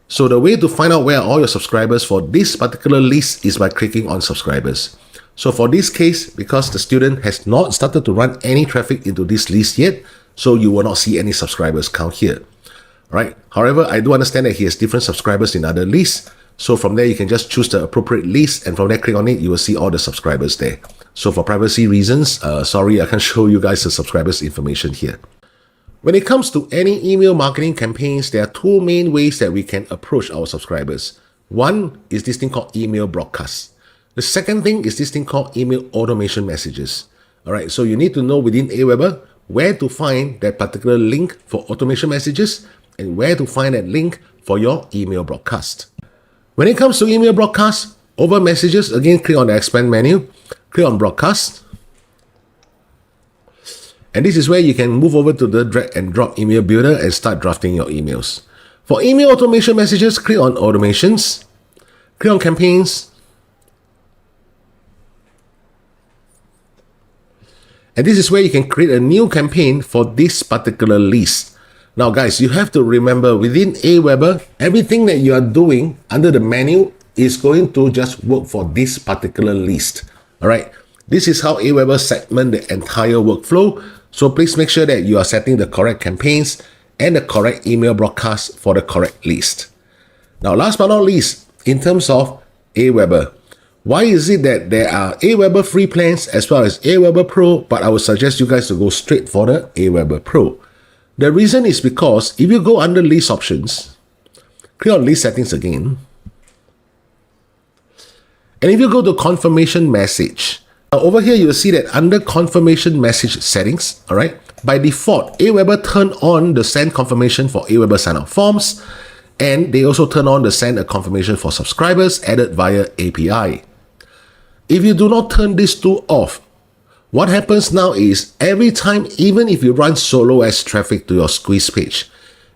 So the way to find out where are all your subscribers for this particular list is by clicking on subscribers. So for this case, because the student has not started to run any traffic into this list yet, so you will not see any subscribers count here. Right? However, I do understand that he has different subscribers in other lists. So from there, you can just choose the appropriate list, and from there, click on it, you will see all the subscribers there. So for privacy reasons, sorry, I can't show you guys the subscribers information here. When it comes to any email marketing campaigns, there are 2 main ways that we can approach our subscribers. One is this thing called email broadcasts. The second thing is this thing called email automation messages. All right, so you need to know within AWeber where to find that particular link for automation messages and where to find that link for your email broadcast. When it comes to email broadcast, over messages, again, click on the expand menu, click on broadcast. And this is where you can move over to the drag and drop email builder and start drafting your emails. For email automation messages, click on automations, click on campaigns. And this is where you can create a new campaign for this particular list. Now guys, you have to remember within AWeber, everything that you are doing under the menu is going to just work for this particular list. All right. This is how AWeber segment the entire workflow. So please make sure that you are setting the correct campaigns and the correct email broadcast for the correct list. Now, last but not least, in terms of AWeber, why is it that there are AWeber free plans as well as AWeber Pro, but I would suggest you guys to go straight for the AWeber Pro? The reason is because if you go under list options, click on list settings again, and if you go to confirmation message, over here you'll see that under confirmation message settings, all right, by default, AWeber turn on the send confirmation for AWeber sign-up forms, and they also turn on the send a confirmation for subscribers added via API. If you do not turn these two off, what happens now is every time, even if you run solo ads traffic to your squeeze page,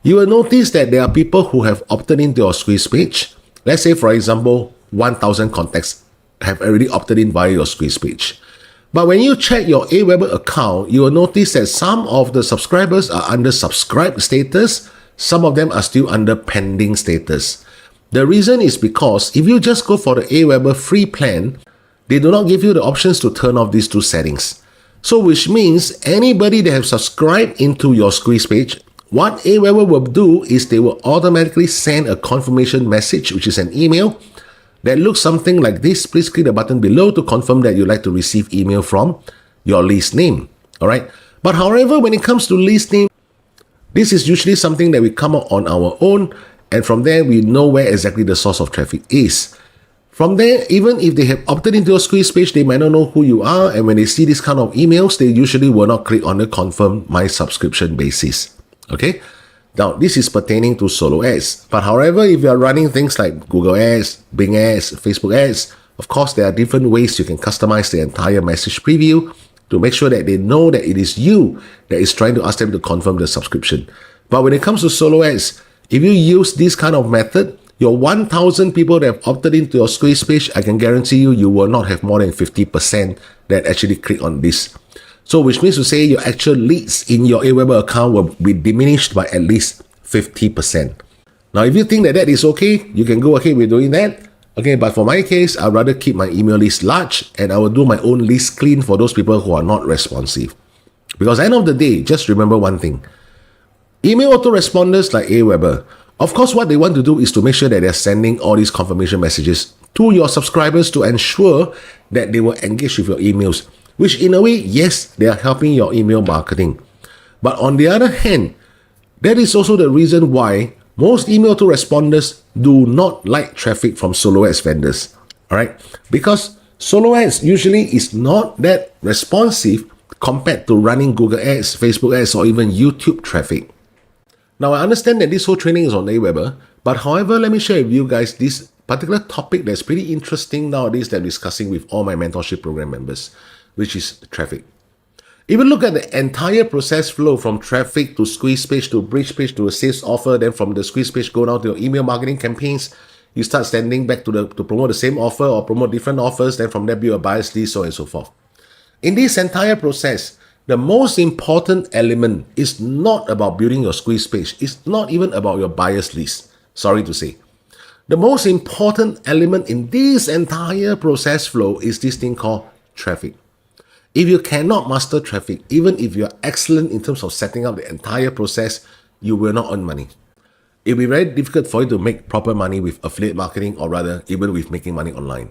you will notice that there are people who have opted into your squeeze page. Let's say, for example, 1,000 contacts have already opted in via your squeeze page. But when you check your AWeber account, you will notice that some of the subscribers are under subscribed status, some of them are still under pending status. The reason is because if you just go for the AWeber free plan, they do not give you the options to turn off these two settings. So which means anybody that have subscribed into your squeeze page, what AWeber will do is they will automatically send a confirmation message, which is an email that looks something like this. Please click the button below to confirm that you'd like to receive email from your list name. All right. But however, when it comes to list name, this is usually something that we come up on our own, and from there we know where exactly the source of traffic is. From there, even if they have opted into your squeeze page, they might not know who you are, and when they see this kind of emails, they usually will not click on the confirm my subscription basis. Okay? Now, this is pertaining to solo ads. But however, if you are running things like Google ads, Bing ads, Facebook ads, of course, there are different ways you can customize the entire message preview to make sure that they know that it is you that is trying to ask them to confirm the subscription. But when it comes to solo ads, if you use this kind of method, your 1,000 people that have opted into your squeeze page, I can guarantee you, you will not have more than 50% that actually click on this. So which means to say your actual leads in your AWeber account will be diminished by at least 50%. Now, if you think that that is okay, you can go ahead with doing that. Okay, but for my case, I'd rather keep my email list large, and I will do my own list clean for those people who are not responsive. Because at the end of the day, just remember one thing. Email autoresponders like AWeber, of course, what they want to do is to make sure that they're sending all these confirmation messages to your subscribers to ensure that they will engage with your emails, which in a way, yes, they are helping your email marketing. But on the other hand, that is also the reason why most email autoresponders do not like traffic from solo ads vendors. All right? Because solo ads usually is not that responsive compared to running Google ads, Facebook ads, or even YouTube traffic. Now, I understand that this whole training is on AWeber, but however, let me share with you guys this particular topic that's pretty interesting nowadays that I'm discussing with all my mentorship program members, which is traffic. If you look at the entire process flow from traffic to squeeze page to bridge page to a sales offer, then from the squeeze page go down to your email marketing campaigns, you start sending back to promote the same offer or promote different offers, then from there build a buyer's list, so on and so forth. In this entire process, the most important element is not about building your squeeze page. It's not even about your buyer's list. Sorry to say. The most important element in this entire process flow is this thing called traffic. If you cannot master traffic, even if you're excellent in terms of setting up the entire process, you will not earn money. It'll be very difficult for you to make proper money with affiliate marketing, or rather, even with making money online.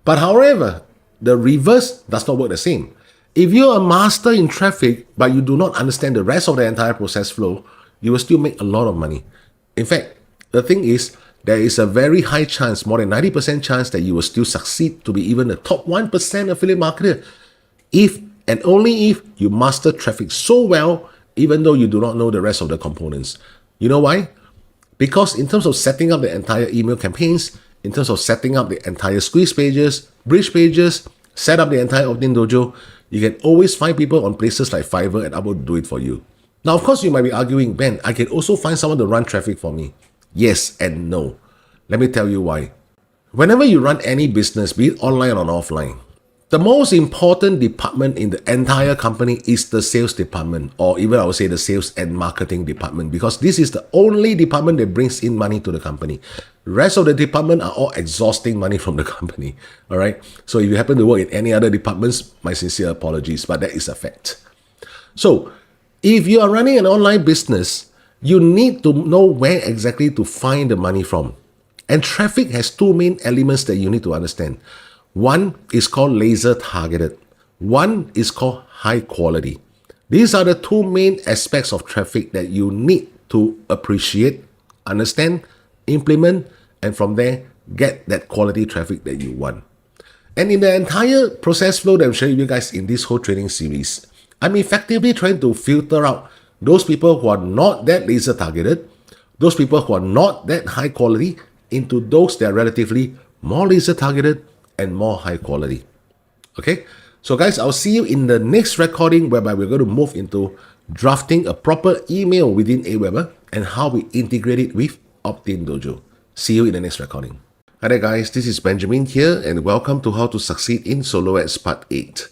But however, the reverse does not work the same. If you're a master in traffic, but you do not understand the rest of the entire process flow, you will still make a lot of money. In fact, the thing is, there is a very high chance, more than 90% chance, that you will still succeed to be even the top 1% affiliate marketer if and only if you master traffic so well, even though you do not know the rest of the components. You know why? Because in terms of setting up the entire email campaigns, in terms of setting up the entire squeeze pages, bridge pages, set up the entire Optin Dojo, you can always find people on places like Fiverr and Upwork to do it for you. Now, of course, you might be arguing, Ben, I can also find someone to run traffic for me. Yes and no. Let me tell you why. Whenever you run any business, be it online or offline, The most important department in the entire company is the sales department, or even I would say the sales and marketing department, because this is the only department that brings in money to the company. Rest of the department are all exhausting money from the company. All right. So if you happen to work in any other departments, my sincere apologies, but that is a fact. So if you are running an online business, you need to know where exactly to find the money from. And traffic has two main elements that you need to understand. One is called laser targeted. One is called high quality. These are the two main aspects of traffic that you need to appreciate, understand, implement, and from there, get that quality traffic that you want. And in the entire process flow that I'm showing you guys in this whole training series, I'm effectively trying to filter out those people who are not that laser targeted, those people who are not that high quality, into those that are relatively more laser targeted and more high quality. Okay, so guys, I'll see you in the next recording whereby we're going to move into drafting a proper email within AWeber and how we integrate it with Optin Dojo. See you in the next recording. Hi there guys, this is Benjamin here and welcome to How to Succeed in Solo Ads Part 8.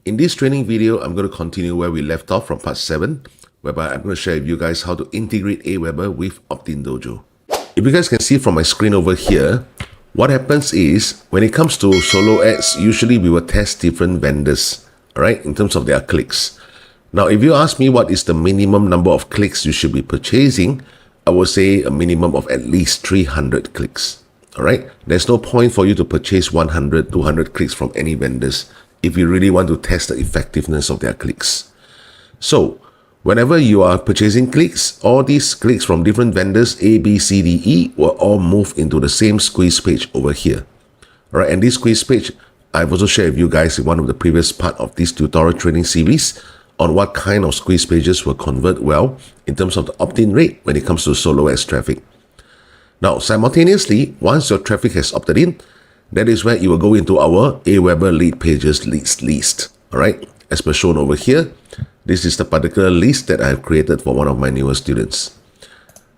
In this training video, I'm going to continue where we left off from Part 7, whereby I'm going to share with you guys how to integrate AWeber with Optin Dojo. If you guys can see from my screen over here, what happens is when it comes to solo ads, usually we will test different vendors, right, in terms of their clicks. Now, if you ask me what is the minimum number of clicks you should be purchasing, I would say a minimum of at least 300 clicks. All right, there's no point for you to purchase 100, 200 clicks from any vendors if you really want to test the effectiveness of their clicks. So, whenever you are purchasing clicks, all these clicks from different vendors, A, B, C, D, E, will all move into the same squeeze page over here. All right, and this squeeze page, I've also shared with you guys in one of the previous part of this tutorial training series on what kind of squeeze pages will convert well in terms of the opt-in rate when it comes to solo ads traffic. Now, simultaneously, once your traffic has opted in, that is where you will go into our AWeber Leadpages list. All right, as per shown over here. This is the particular list that I have created for one of my newer students.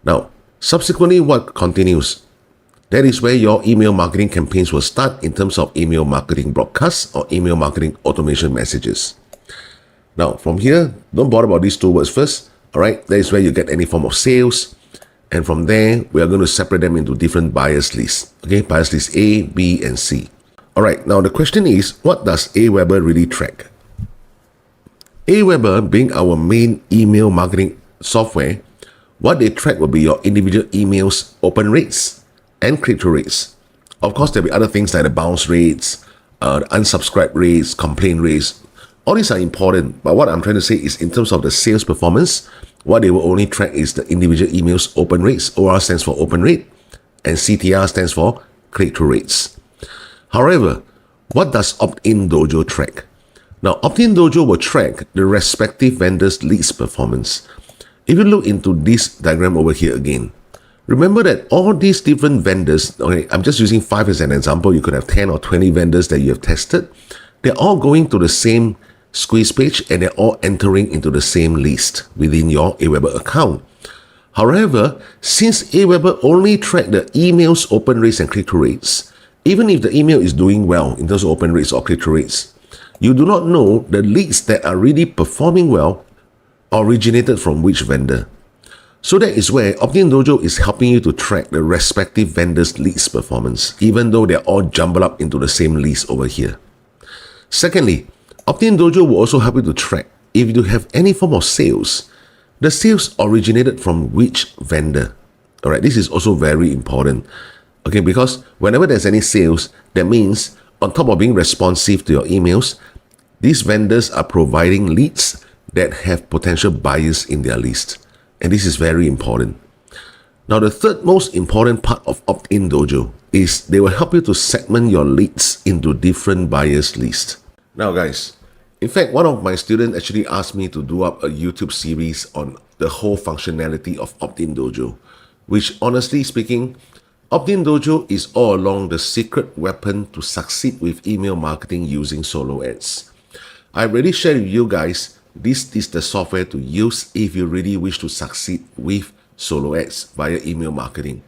Now, subsequently, what continues? That is where your email marketing campaigns will start in terms of email marketing broadcasts or email marketing automation messages. Now, from here, don't bother about these two words first. All right, that is where you get any form of sales. And from there, we are going to separate them into different buyers lists. Okay, buyers list A, B, and C. All right, now the question is, what does AWeber really track? AWeber, being our main email marketing software, what they track will be your individual emails open rates and click-through rates. Of course, there'll be other things like the bounce rates, the unsubscribe rates, complaint rates. All these are important, but what I'm trying to say is in terms of the sales performance, what they will only track is the individual emails open rates. OR stands for open rate, and CTR stands for click-through rates. However, what does Optin Dojo track? Now, Optin Dojo will track the respective vendor's leads performance. If you look into this diagram over here again, remember that all these different vendors, okay, I'm just using 5 as an example, you could have 10 or 20 vendors that you have tested, they're all going to the same squeeze page and they're all entering into the same list within your AWeber account. However, since AWeber only track the emails open rates and click-through rates, even if the email is doing well in terms of open rates or click-through rates, you do not know the leads that are really performing well originated from which vendor. So that is where Optin Dojo is helping you to track the respective vendors' leads performance, even though they're all jumbled up into the same list over here. Secondly, Optin Dojo will also help you to track if you have any form of sales, the sales originated from which vendor. All right, this is also very important. Okay, because whenever there's any sales, that means on top of being responsive to your emails, these vendors are providing leads that have potential buyers in their list. And this is very important. Now, the third most important part of Optin Dojo is they will help you to segment your leads into different buyers lists. Now, guys, in fact, one of my students actually asked me to do up a YouTube series on the whole functionality of Optin Dojo, which honestly speaking, Optin Dojo is all along the secret weapon to succeed with email marketing using solo ads. I already shared with you guys, this is the software to use if you really wish to succeed with solo ads via email marketing.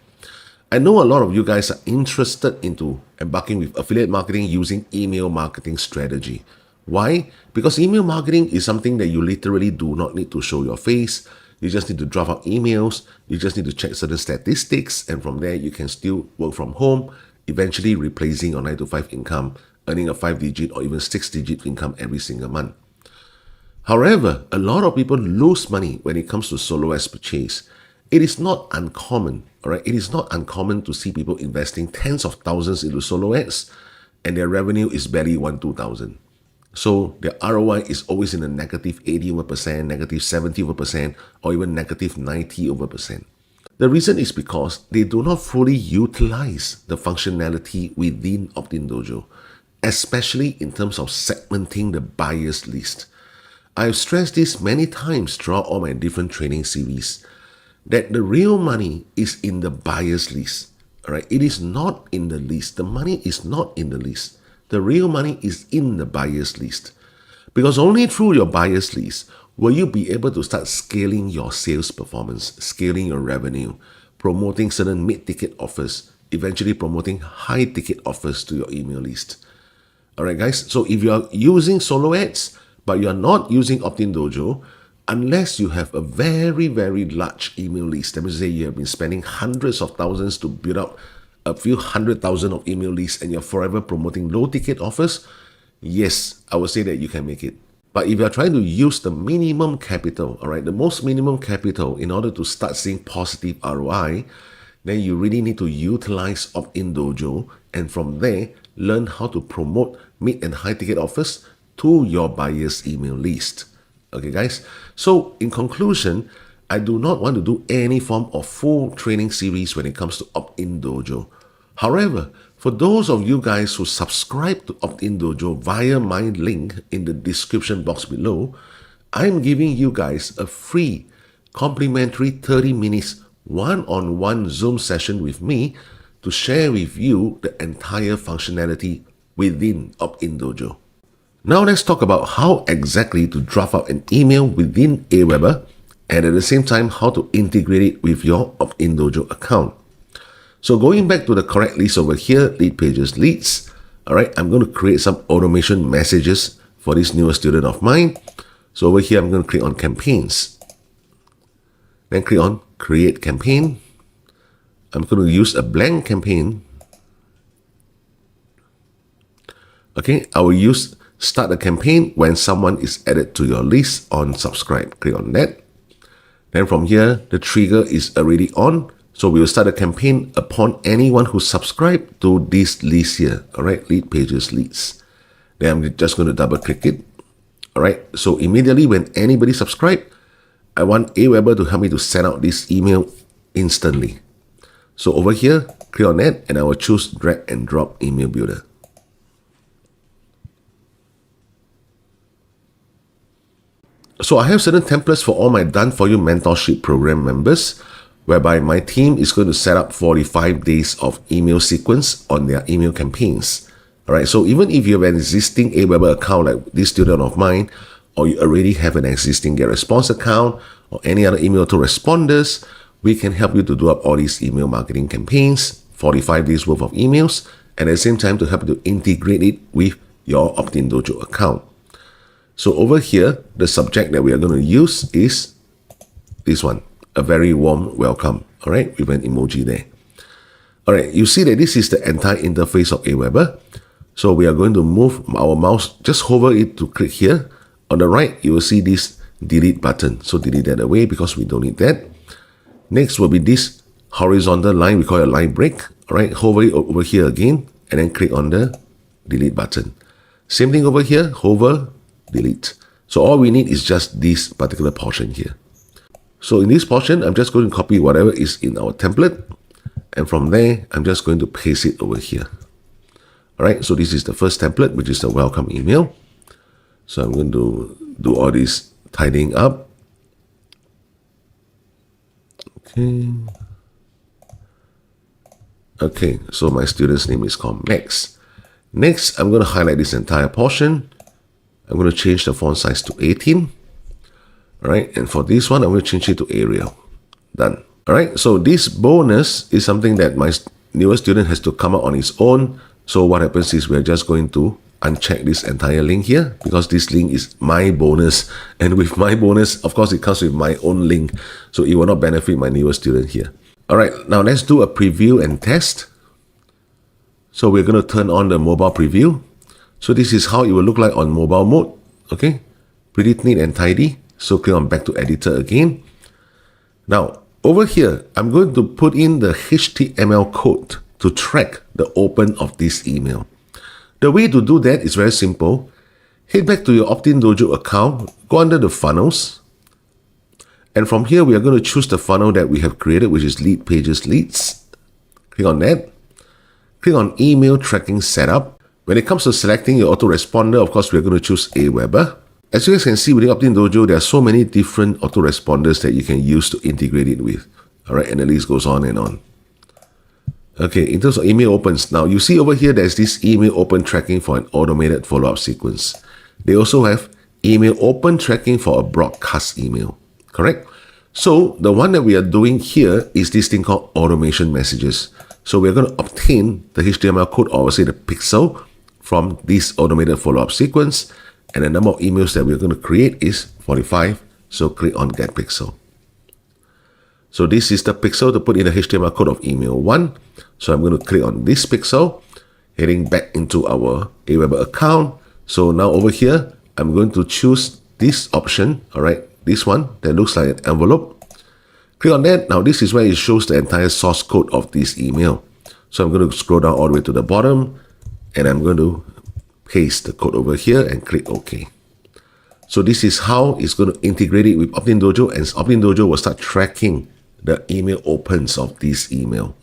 I know a lot of you guys are interested into embarking with affiliate marketing using email marketing strategy. Why? Because email marketing is something that you literally do not need to show your face. You just need to draft out emails. You just need to check certain statistics. And from there, you can still work from home, eventually replacing your 9 to 5 income, earning a 5-digit or even 6-digit income every single month. However, a lot of people lose money when it comes to solo ads purchase. It is not uncommon, all right? It is not uncommon to see people investing tens of thousands into solo ads and their revenue is barely 1,000-2,000. So their ROI is always in the negative 80%, negative 70%, or even negative 90%. The reason is because they do not fully utilize the functionality within Optin Dojo, especially in terms of segmenting the buyer's list. I've stressed this many times throughout all my different training series, that the real money is in the buyer's list. All right, it is not in the list. The money is not in the list. The real money is in the buyer's list. Because only through your buyer's list will you be able to start scaling your sales performance, scaling your revenue, promoting certain mid-ticket offers, eventually promoting high-ticket offers to your email list. All right, guys. So if you are using solo ads, but you are not using Optin Dojo, unless you have a very, very large email list, that means to say you have been spending hundreds of thousands to build up a few 100,000 of email lists and you're forever promoting low ticket offers, yes, I would say that you can make it. But if you're trying to use the minimum capital, all right, the most minimum capital in order to start seeing positive ROI, then you really need to utilize Optin Dojo and from there, learn how to promote mid and high ticket offers to your buyer's email list. Okay, guys. So in conclusion, I do not want to do any form of full training series when it comes to Optin Dojo. However, for those of you guys who subscribe to Optin Dojo via my link in the description box below, I'm giving you guys a free complimentary 30 minutes one-on-one Zoom session with me to share with you the entire functionality within Optin Dojo. Now let's talk about how exactly to draft out an email within AWeber and at the same time how to integrate it with your Optin Dojo account. So going back to the correct list over here, Leadpages leads. All right, I'm going to create some automation messages for this newer student of mine. So over here, I'm going to click on campaigns. Then click on create campaign. I'm going to use a blank campaign. Okay, I will use start a campaign when someone is added to your list on subscribe. Click on that. Then from here, the trigger is already on. So we will start a campaign upon anyone who subscribed to this list here. All right, Leadpages leads. Then I'm just going to double click it. All right, so immediately when anybody subscribe, I want AWeber to help me to send out this email instantly. So over here, click on that and I will choose drag and drop email builder. So I have certain templates for all my Done For You Mentorship Program members, whereby my team is going to set up 45 days of email sequence on their email campaigns. All right, so even if you have an existing AWeber account like this student of mine, or you already have an existing Getresponse account, or any other email autoresponders, we can help you to do up all these email marketing campaigns, 45 days worth of emails, and at the same time to help you to integrate it with your Optin Dojo account. So over here, the subject that we are going to use is this one, a very warm welcome, all right, with an emoji there. All right, you see that this is the entire interface of AWeber. So we are going to move our mouse, just hover it to click here. On the right, you will see this delete button. So delete that away because we don't need that. Next will be this horizontal line, we call it a line break. All right, hover it over here again, and then click on the delete button. Same thing over here, hover, delete. So all we need is just this particular portion here. So in this portion, I'm just going to copy whatever is in our template. And from there, I'm just going to paste it over here. All right, so this is the first template, which is the welcome email. So I'm going to do all this tidying up. Okay, so my student's name is called Max. Next, I'm going to highlight this entire portion. I'm going to change the font size to 18. All right, and for this one, I'm going to change it to Arial. Done. All right, so this bonus is something that my newer student has to come up on his own. So what happens is we're just going to uncheck this entire link here because this link is my bonus. And with my bonus, of course, it comes with my own link. So it will not benefit my newer student here. All right, now let's do a preview and test. So we're going to turn on the mobile preview. So this is how it will look like on mobile mode. Okay, pretty neat and tidy. So click on back to editor again. Now, over here, I'm going to put in the HTML code to track the open of this email. The way to do that is very simple. Head back to your Optin Dojo account, go under the funnels, and from here we are going to choose the funnel that we have created, which is Leadpages Leads. Click on that. Click on Email Tracking Setup. When it comes to selecting your autoresponder, of course, we're going to choose AWeber. As you guys can see within Optin Dojo, there are so many different autoresponders that you can use to integrate it with. All right, and the list goes on and on. Okay, in terms of email opens, now you see over here there's this email open tracking for an automated follow-up sequence. They also have email open tracking for a broadcast email, correct? So the one that we are doing here is this thing called automation messages. So we're going to obtain the HTML code, or say the pixel, from this automated follow-up sequence. And the number of emails that we're going to create is 45. So click on Get Pixel. So this is the pixel to put in the HTML code of email 1. So I'm going to click on this pixel, heading back into our AWeber account. So now over here, I'm going to choose this option, all right, this one that looks like an envelope. Click on that. Now this is where it shows the entire source code of this email. So I'm going to scroll down all the way to the bottom, and I'm going to paste the code over here and click OK. So this is how it's going to integrate it with Optin Dojo, and Optin Dojo will start tracking the email opens of this email.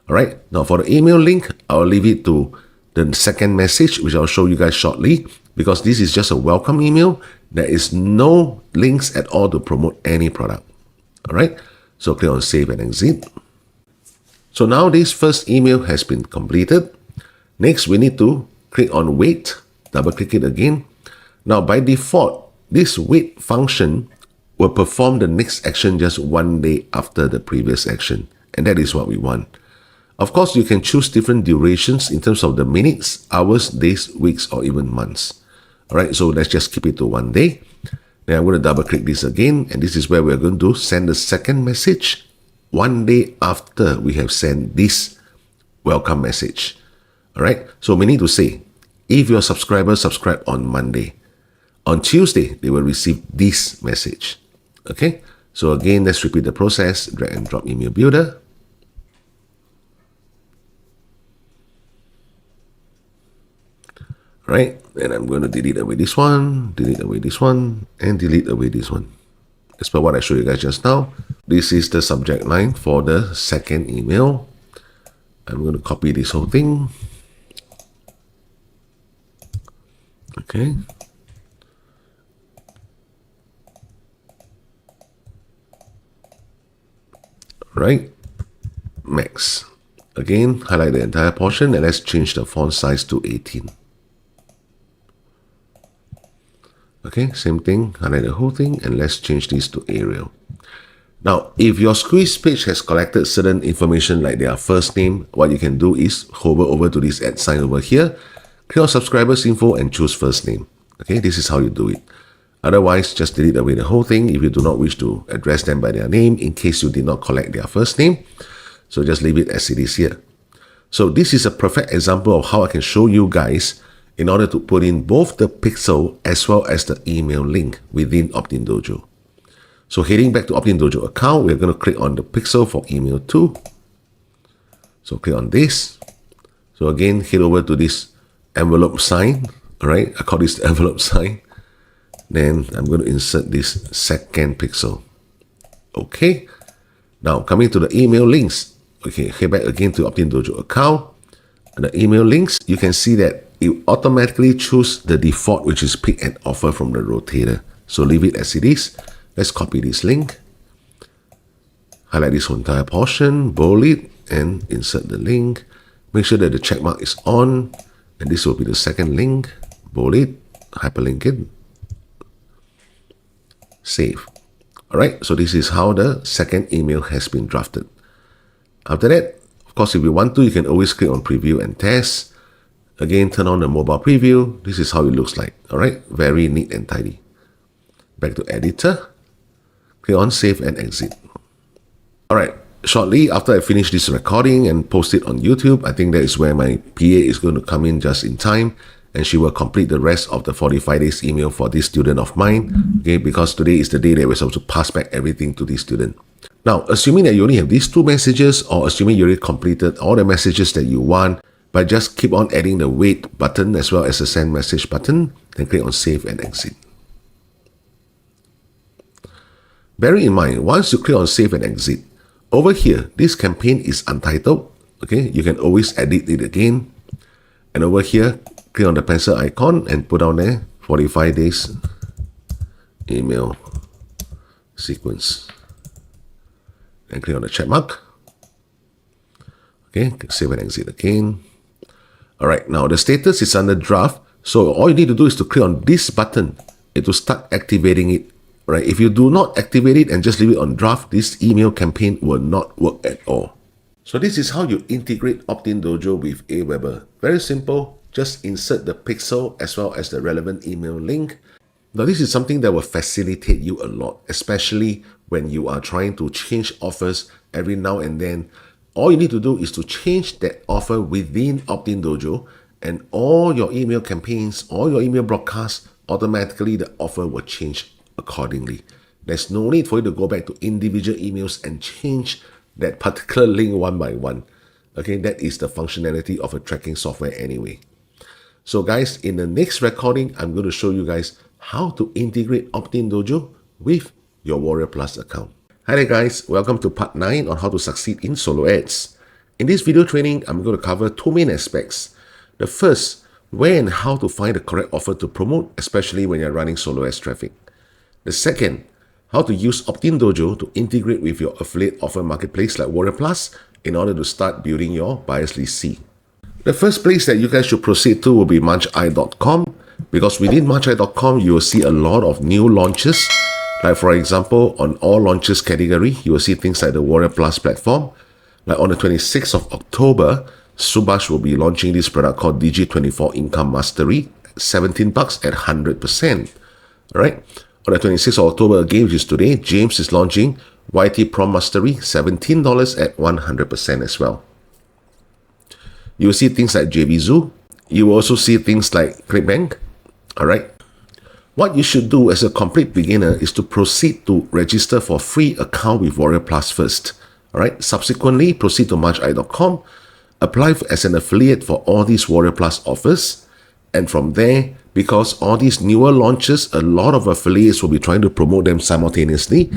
All right, now for the email link, I'll leave it to the second message, which I'll show you guys shortly, because this is just a welcome email. There is no links at all to promote any product. All right, so click on Save and Exit. So now this first email has been completed. Next, we need to click on Wait, double click it again. Now by default, this wait function will perform the next action just 1 day after the previous action. And that is what we want. Of course, you can choose different durations in terms of the minutes, hours, days, weeks, or even months. All right, so let's just keep it to 1 day. Then I'm going to double click this again. And this is where we're going to send the second message 1 day after we have sent this welcome message. All right, so we need to say, if your subscribers subscribe on Monday, on Tuesday, they will receive this message. Okay, so again, let's repeat the process. Drag and drop email builder. All right, and I'm going to delete away this one, delete away this one, and delete away this one. As per what I showed you guys just now, this is the subject line for the second email. I'm going to copy this whole thing. Okay. Right, max. Again, highlight the entire portion and let's change the font size to 18. Okay, same thing, highlight the whole thing and let's change this to Arial. Now, if your squeeze page has collected certain information like their first name, what you can do is hover over to this @ sign over here, click on subscribers info and choose first name. Okay, this is how you do it. Otherwise, just delete away the whole thing if you do not wish to address them by their name in case you did not collect their first name. So just leave it as it is here. So this is a perfect example of how I can show you guys in order to put in both the pixel as well as the email link within Optin Dojo. So heading back to Optin Dojo account, we're going to click on the pixel for email 2. So click on this. So again, head over to this envelope sign. All right, I call this the envelope sign. Then I'm going to insert this second pixel. Okay. Now coming to the email links. Okay, head back again to Optin Dojo account. And the email links, you can see that it automatically choose the default, which is pick and offer from the rotator. So leave it as it is. Let's copy this link. Highlight this entire portion, bold it, and insert the link. Make sure that the check mark is on. And this will be the second link. Bold it, hyperlink it. Save. Alright, so this is how the second email has been drafted. After that, of course, if you want to, you can always click on preview and test. Again, turn on the mobile preview. This is how it looks like. Alright, very neat and tidy. Back to editor. Click on save and exit. Alright, shortly after I finish this recording and post it on YouTube, I think that is where my PA is going to come in just in time, and she will complete the rest of the 45 days email for this student of mine, okay, because today is the day that we're supposed to pass back everything to this student. Now, assuming that you only have these two messages, or assuming you already completed all the messages that you want, but just keep on adding the wait button as well as the send message button, then click on save and exit. Bearing in mind, once you click on save and exit, over here, this campaign is untitled, okay, you can always edit it again, and over here, click on the pencil icon and put down there 45 days email sequence. And click on the check mark. Okay, save and exit again. Alright, now the status is under draft. So all you need to do is to click on this button and to start activating it. Right? If you do not activate it and just leave it on draft, this email campaign will not work at all. So this is how you integrate Optin Dojo with AWeber. Very simple. Just insert the pixel as well as the relevant email link. Now this is something that will facilitate you a lot, especially when you are trying to change offers every now and then. All you need to do is to change that offer within Optin Dojo, and all your email campaigns, all your email broadcasts, automatically the offer will change accordingly. There's no need for you to go back to individual emails and change that particular link one by one. Okay, that is the functionality of a tracking software anyway. So guys, in the next recording, I'm going to show you guys how to integrate Optin Dojo with your Warrior Plus account. Hi there guys, welcome to part 9 on how to succeed in solo ads. In this video training, I'm going to cover two main aspects. The first, where and how to find the correct offer to promote, especially when you're running solo ads traffic. The second, how to use Optin Dojo to integrate with your affiliate offer marketplace like Warrior Plus in order to start building your buyer's list C. The first place that you guys should proceed to will be muncheye.com, because within muncheye.com, you will see a lot of new launches. Like for example, on all launches category, you will see things like the Warrior Plus platform. Like on the 26th of October, Subhash will be launching this product called Digi24 Income Mastery, $17 at 100%. Alright. On the 26th of October again, which is today, James is launching YT Prom Mastery, $17 at 100% as well. You will see things like JVZoo. You will also see things like ClickBank. Alright. What you should do as a complete beginner is to proceed to register for free account with Warrior Plus first. Alright. Subsequently, proceed to muncheye.com, apply as an affiliate for all these Warrior Plus offers, and from there, because all these newer launches, a lot of affiliates will be trying to promote them simultaneously.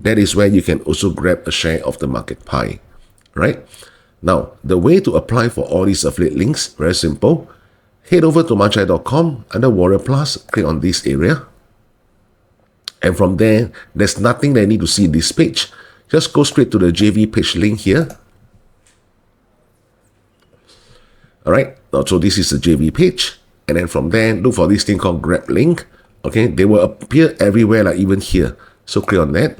That is where you can also grab a share of the market pie. Right? Now, the way to apply for all these affiliate links, very simple. Head over to muncheye.com, under Warrior Plus, click on this area. And from there, there's nothing that you need to see in this page. Just go straight to the JV page link here. Alright, so this is the JV page. And then from there, look for this thing called grab link. Okay, they will appear everywhere, like even here. So click on that.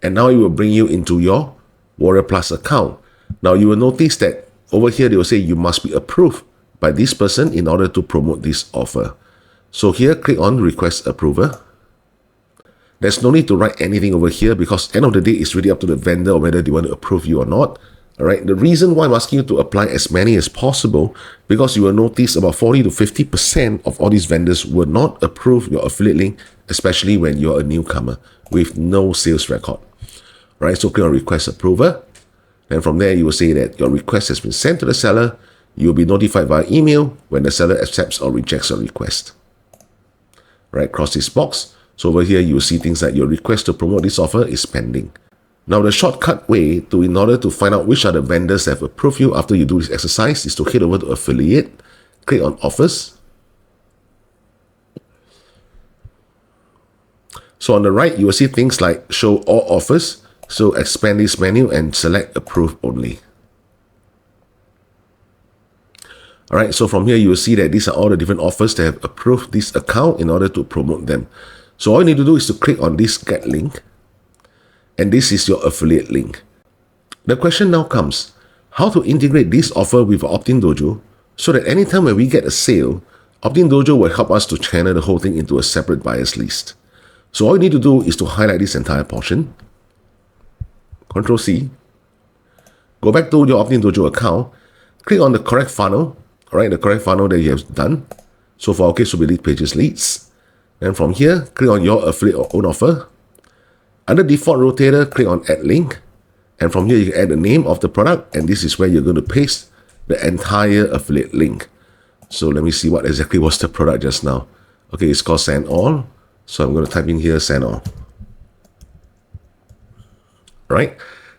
And now it will bring you into your Warrior Plus account. Now you will notice that over here, they will say you must be approved by this person in order to promote this offer. So here, click on request approval. There's no need to write anything over here because end of the day, it's really up to the vendor or whether they want to approve you or not. Alright, the reason why I'm asking you to apply as many as possible, because you will notice about 40 to 50% of all these vendors will not approve your affiliate link, especially when you're a newcomer with no sales record. Right, so click on request approval. And from there, you will say that your request has been sent to the seller. You will be notified via email when the seller accepts or rejects your request. Right, cross this box. So over here, you will see things like your request to promote this offer is pending. Now, the shortcut way in order to find out which are the vendors that have approved you after you do this exercise is to head over to affiliate, click on offers. So on the right, you will see things like show all offers. So expand this menu and select approve only. Alright, so from here you will see that these are all the different offers that have approved this account in order to promote them. So all you need to do is to click on this get link, and this is your affiliate link. The question now comes, how to integrate this offer with Optin Dojo so that anytime when we get a sale, Optin Dojo will help us to channel the whole thing into a separate buyers list. So all you need to do is to highlight this entire portion, Ctrl C, go back to your Optin Dojo account, click on the correct funnel, right, the correct funnel that you have done. So for our case, will be Leadpages leads. And from here, click on your affiliate or own offer. Under default rotator, click on add link. And from here, you can add the name of the product. And this is where you're going to paste the entire affiliate link. So let me see what exactly was the product just now. Okay, it's called Send All. So I'm going to type in here, Send All. Right?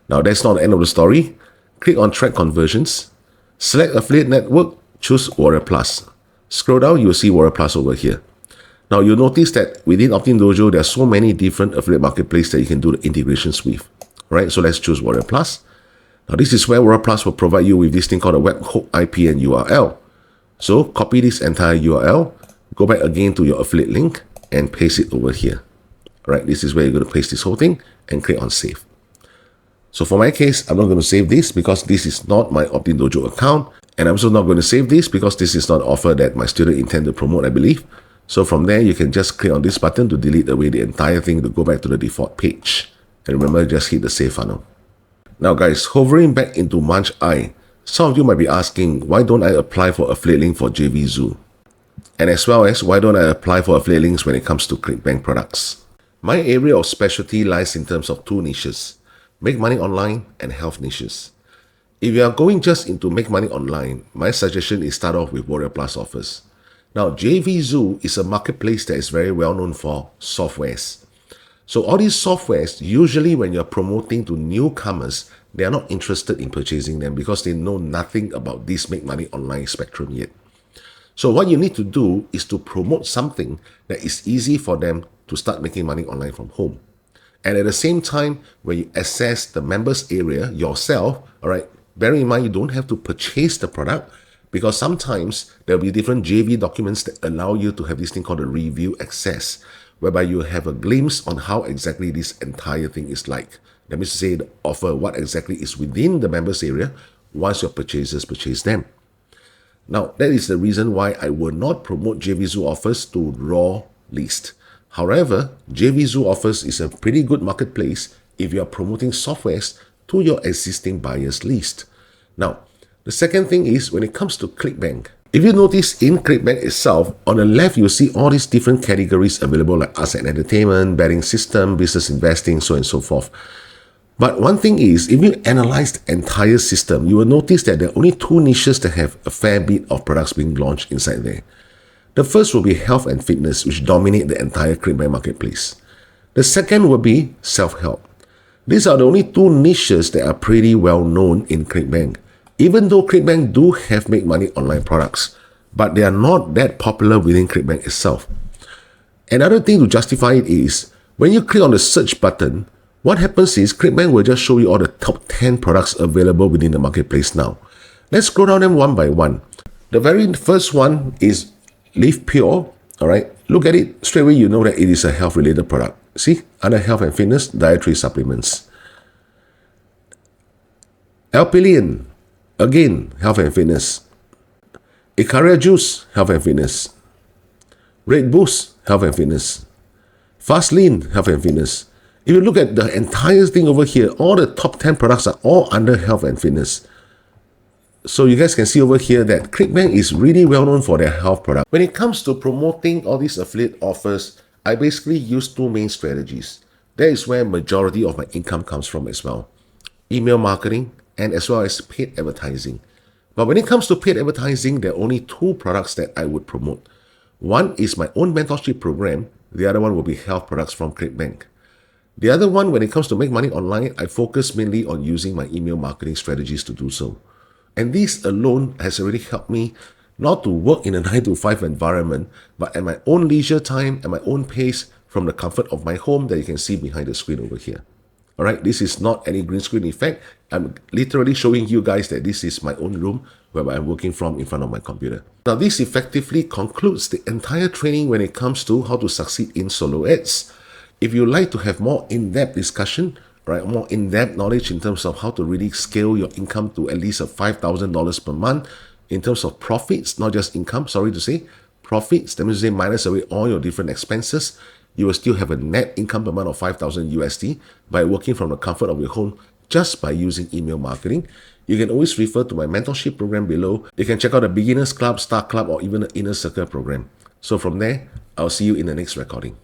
Now, that's not the end of the story. Click on Track Conversions. Select Affiliate Network. Choose Warrior Plus. Scroll down, you will see Warrior Plus over here. Now, you'll notice that within Optin Dojo, there are so many different affiliate marketplaces that you can do the integrations with. Right? So let's choose Warrior Plus. Now, this is where Warrior Plus will provide you with this thing called a webhook IP and URL. So copy this entire URL, go back again to your affiliate link, and paste it over here. Right? This is where you're going to paste this whole thing and click on Save. So for my case, I'm not going to save this because this is not my Optin Dojo account. And I'm also not going to save this because this is not an offer that my student intend to promote, I believe. So from there, you can just click on this button to delete away the entire thing to go back to the default page. And remember, just hit the save funnel. Now guys, hovering back into Munch Eye, some of you might be asking, why don't I apply for affiliate link for JVZoo? And as well as, why don't I apply for affiliate links when it comes to ClickBank products? My area of specialty lies in terms of two niches, make money online and health niches. If you are going just into make money online, my suggestion is start off with Warrior Plus offers. Now, JVZoo is a marketplace that is very well known for softwares. So all these softwares, usually when you're promoting to newcomers, they are not interested in purchasing them because they know nothing about this make money online spectrum yet. So what you need to do is to promote something that is easy for them to start making money online from home. And at the same time, when you access the members area yourself, all right, bear in mind, you don't have to purchase the product because sometimes there'll be different JV documents that allow you to have this thing called a review access, whereby you have a glimpse on how exactly this entire thing is like. Let me say the offer, what exactly is within the members area once your purchasers purchase them. Now, that is the reason why I will not promote JVZoo offers to raw list. However, JVZoo offers is a pretty good marketplace if you are promoting softwares to your existing buyers list. Now, the second thing is when it comes to ClickBank. If you notice in ClickBank itself, on the left, you'll see all these different categories available like arts and entertainment, betting system, business investing, so on and so forth. But one thing is, if you analyze the entire system, you will notice that there are only two niches that have a fair bit of products being launched inside there. The first will be health and fitness, which dominate the entire ClickBank marketplace. The second will be self-help. These are the only two niches that are pretty well known in ClickBank. Even though ClickBank do have make money online products, but they are not that popular within ClickBank itself. Another thing to justify it is, when you click on the search button, what happens is ClickBank will just show you all the top 10 products available within the marketplace now. Let's scroll down them one by one. The very first one is Live Pure. All right, look at it straight away, you know that it is a health related product. See, under health and fitness, dietary supplements. Alpillion, again, health and fitness. Icaria Juice, health and fitness. Red Boost, health and fitness. Fast Lean, health and fitness. If you look at the entire thing over here, all the top 10 products are all under health and fitness. So you guys can see over here that ClickBank is really well known for their health product. When it comes to promoting all these affiliate offers, I basically use two main strategies. That is where majority of my income comes from as well. Email marketing and as well as paid advertising. But when it comes to paid advertising, there are only two products that I would promote. One is my own mentorship program. The other one will be health products from ClickBank. The other one, when it comes to make money online, I focus mainly on using my email marketing strategies to do so. And this alone has already helped me not to work in a 9-to-5 environment, but at my own leisure time, at my own pace, from the comfort of my home that you can see behind the screen over here. All right, this is not any green screen effect. I'm literally showing you guys that this is my own room where I'm working from in front of my computer. Now, this effectively concludes the entire training when it comes to how to succeed in solo ads. If you like to have more in-depth discussion, right, more in-depth knowledge in terms of how to really scale your income to at least $5,000 per month in terms of profits, not just income, sorry to say, profits, that means to say minus away all your different expenses, you will still have a net income per month of 5,000 USD by working from the comfort of your home just by using email marketing. You can always refer to my mentorship program below. You can check out the Beginners Club, Start Club, or even the Inner Circle program. So from there, I'll see you in the next recording.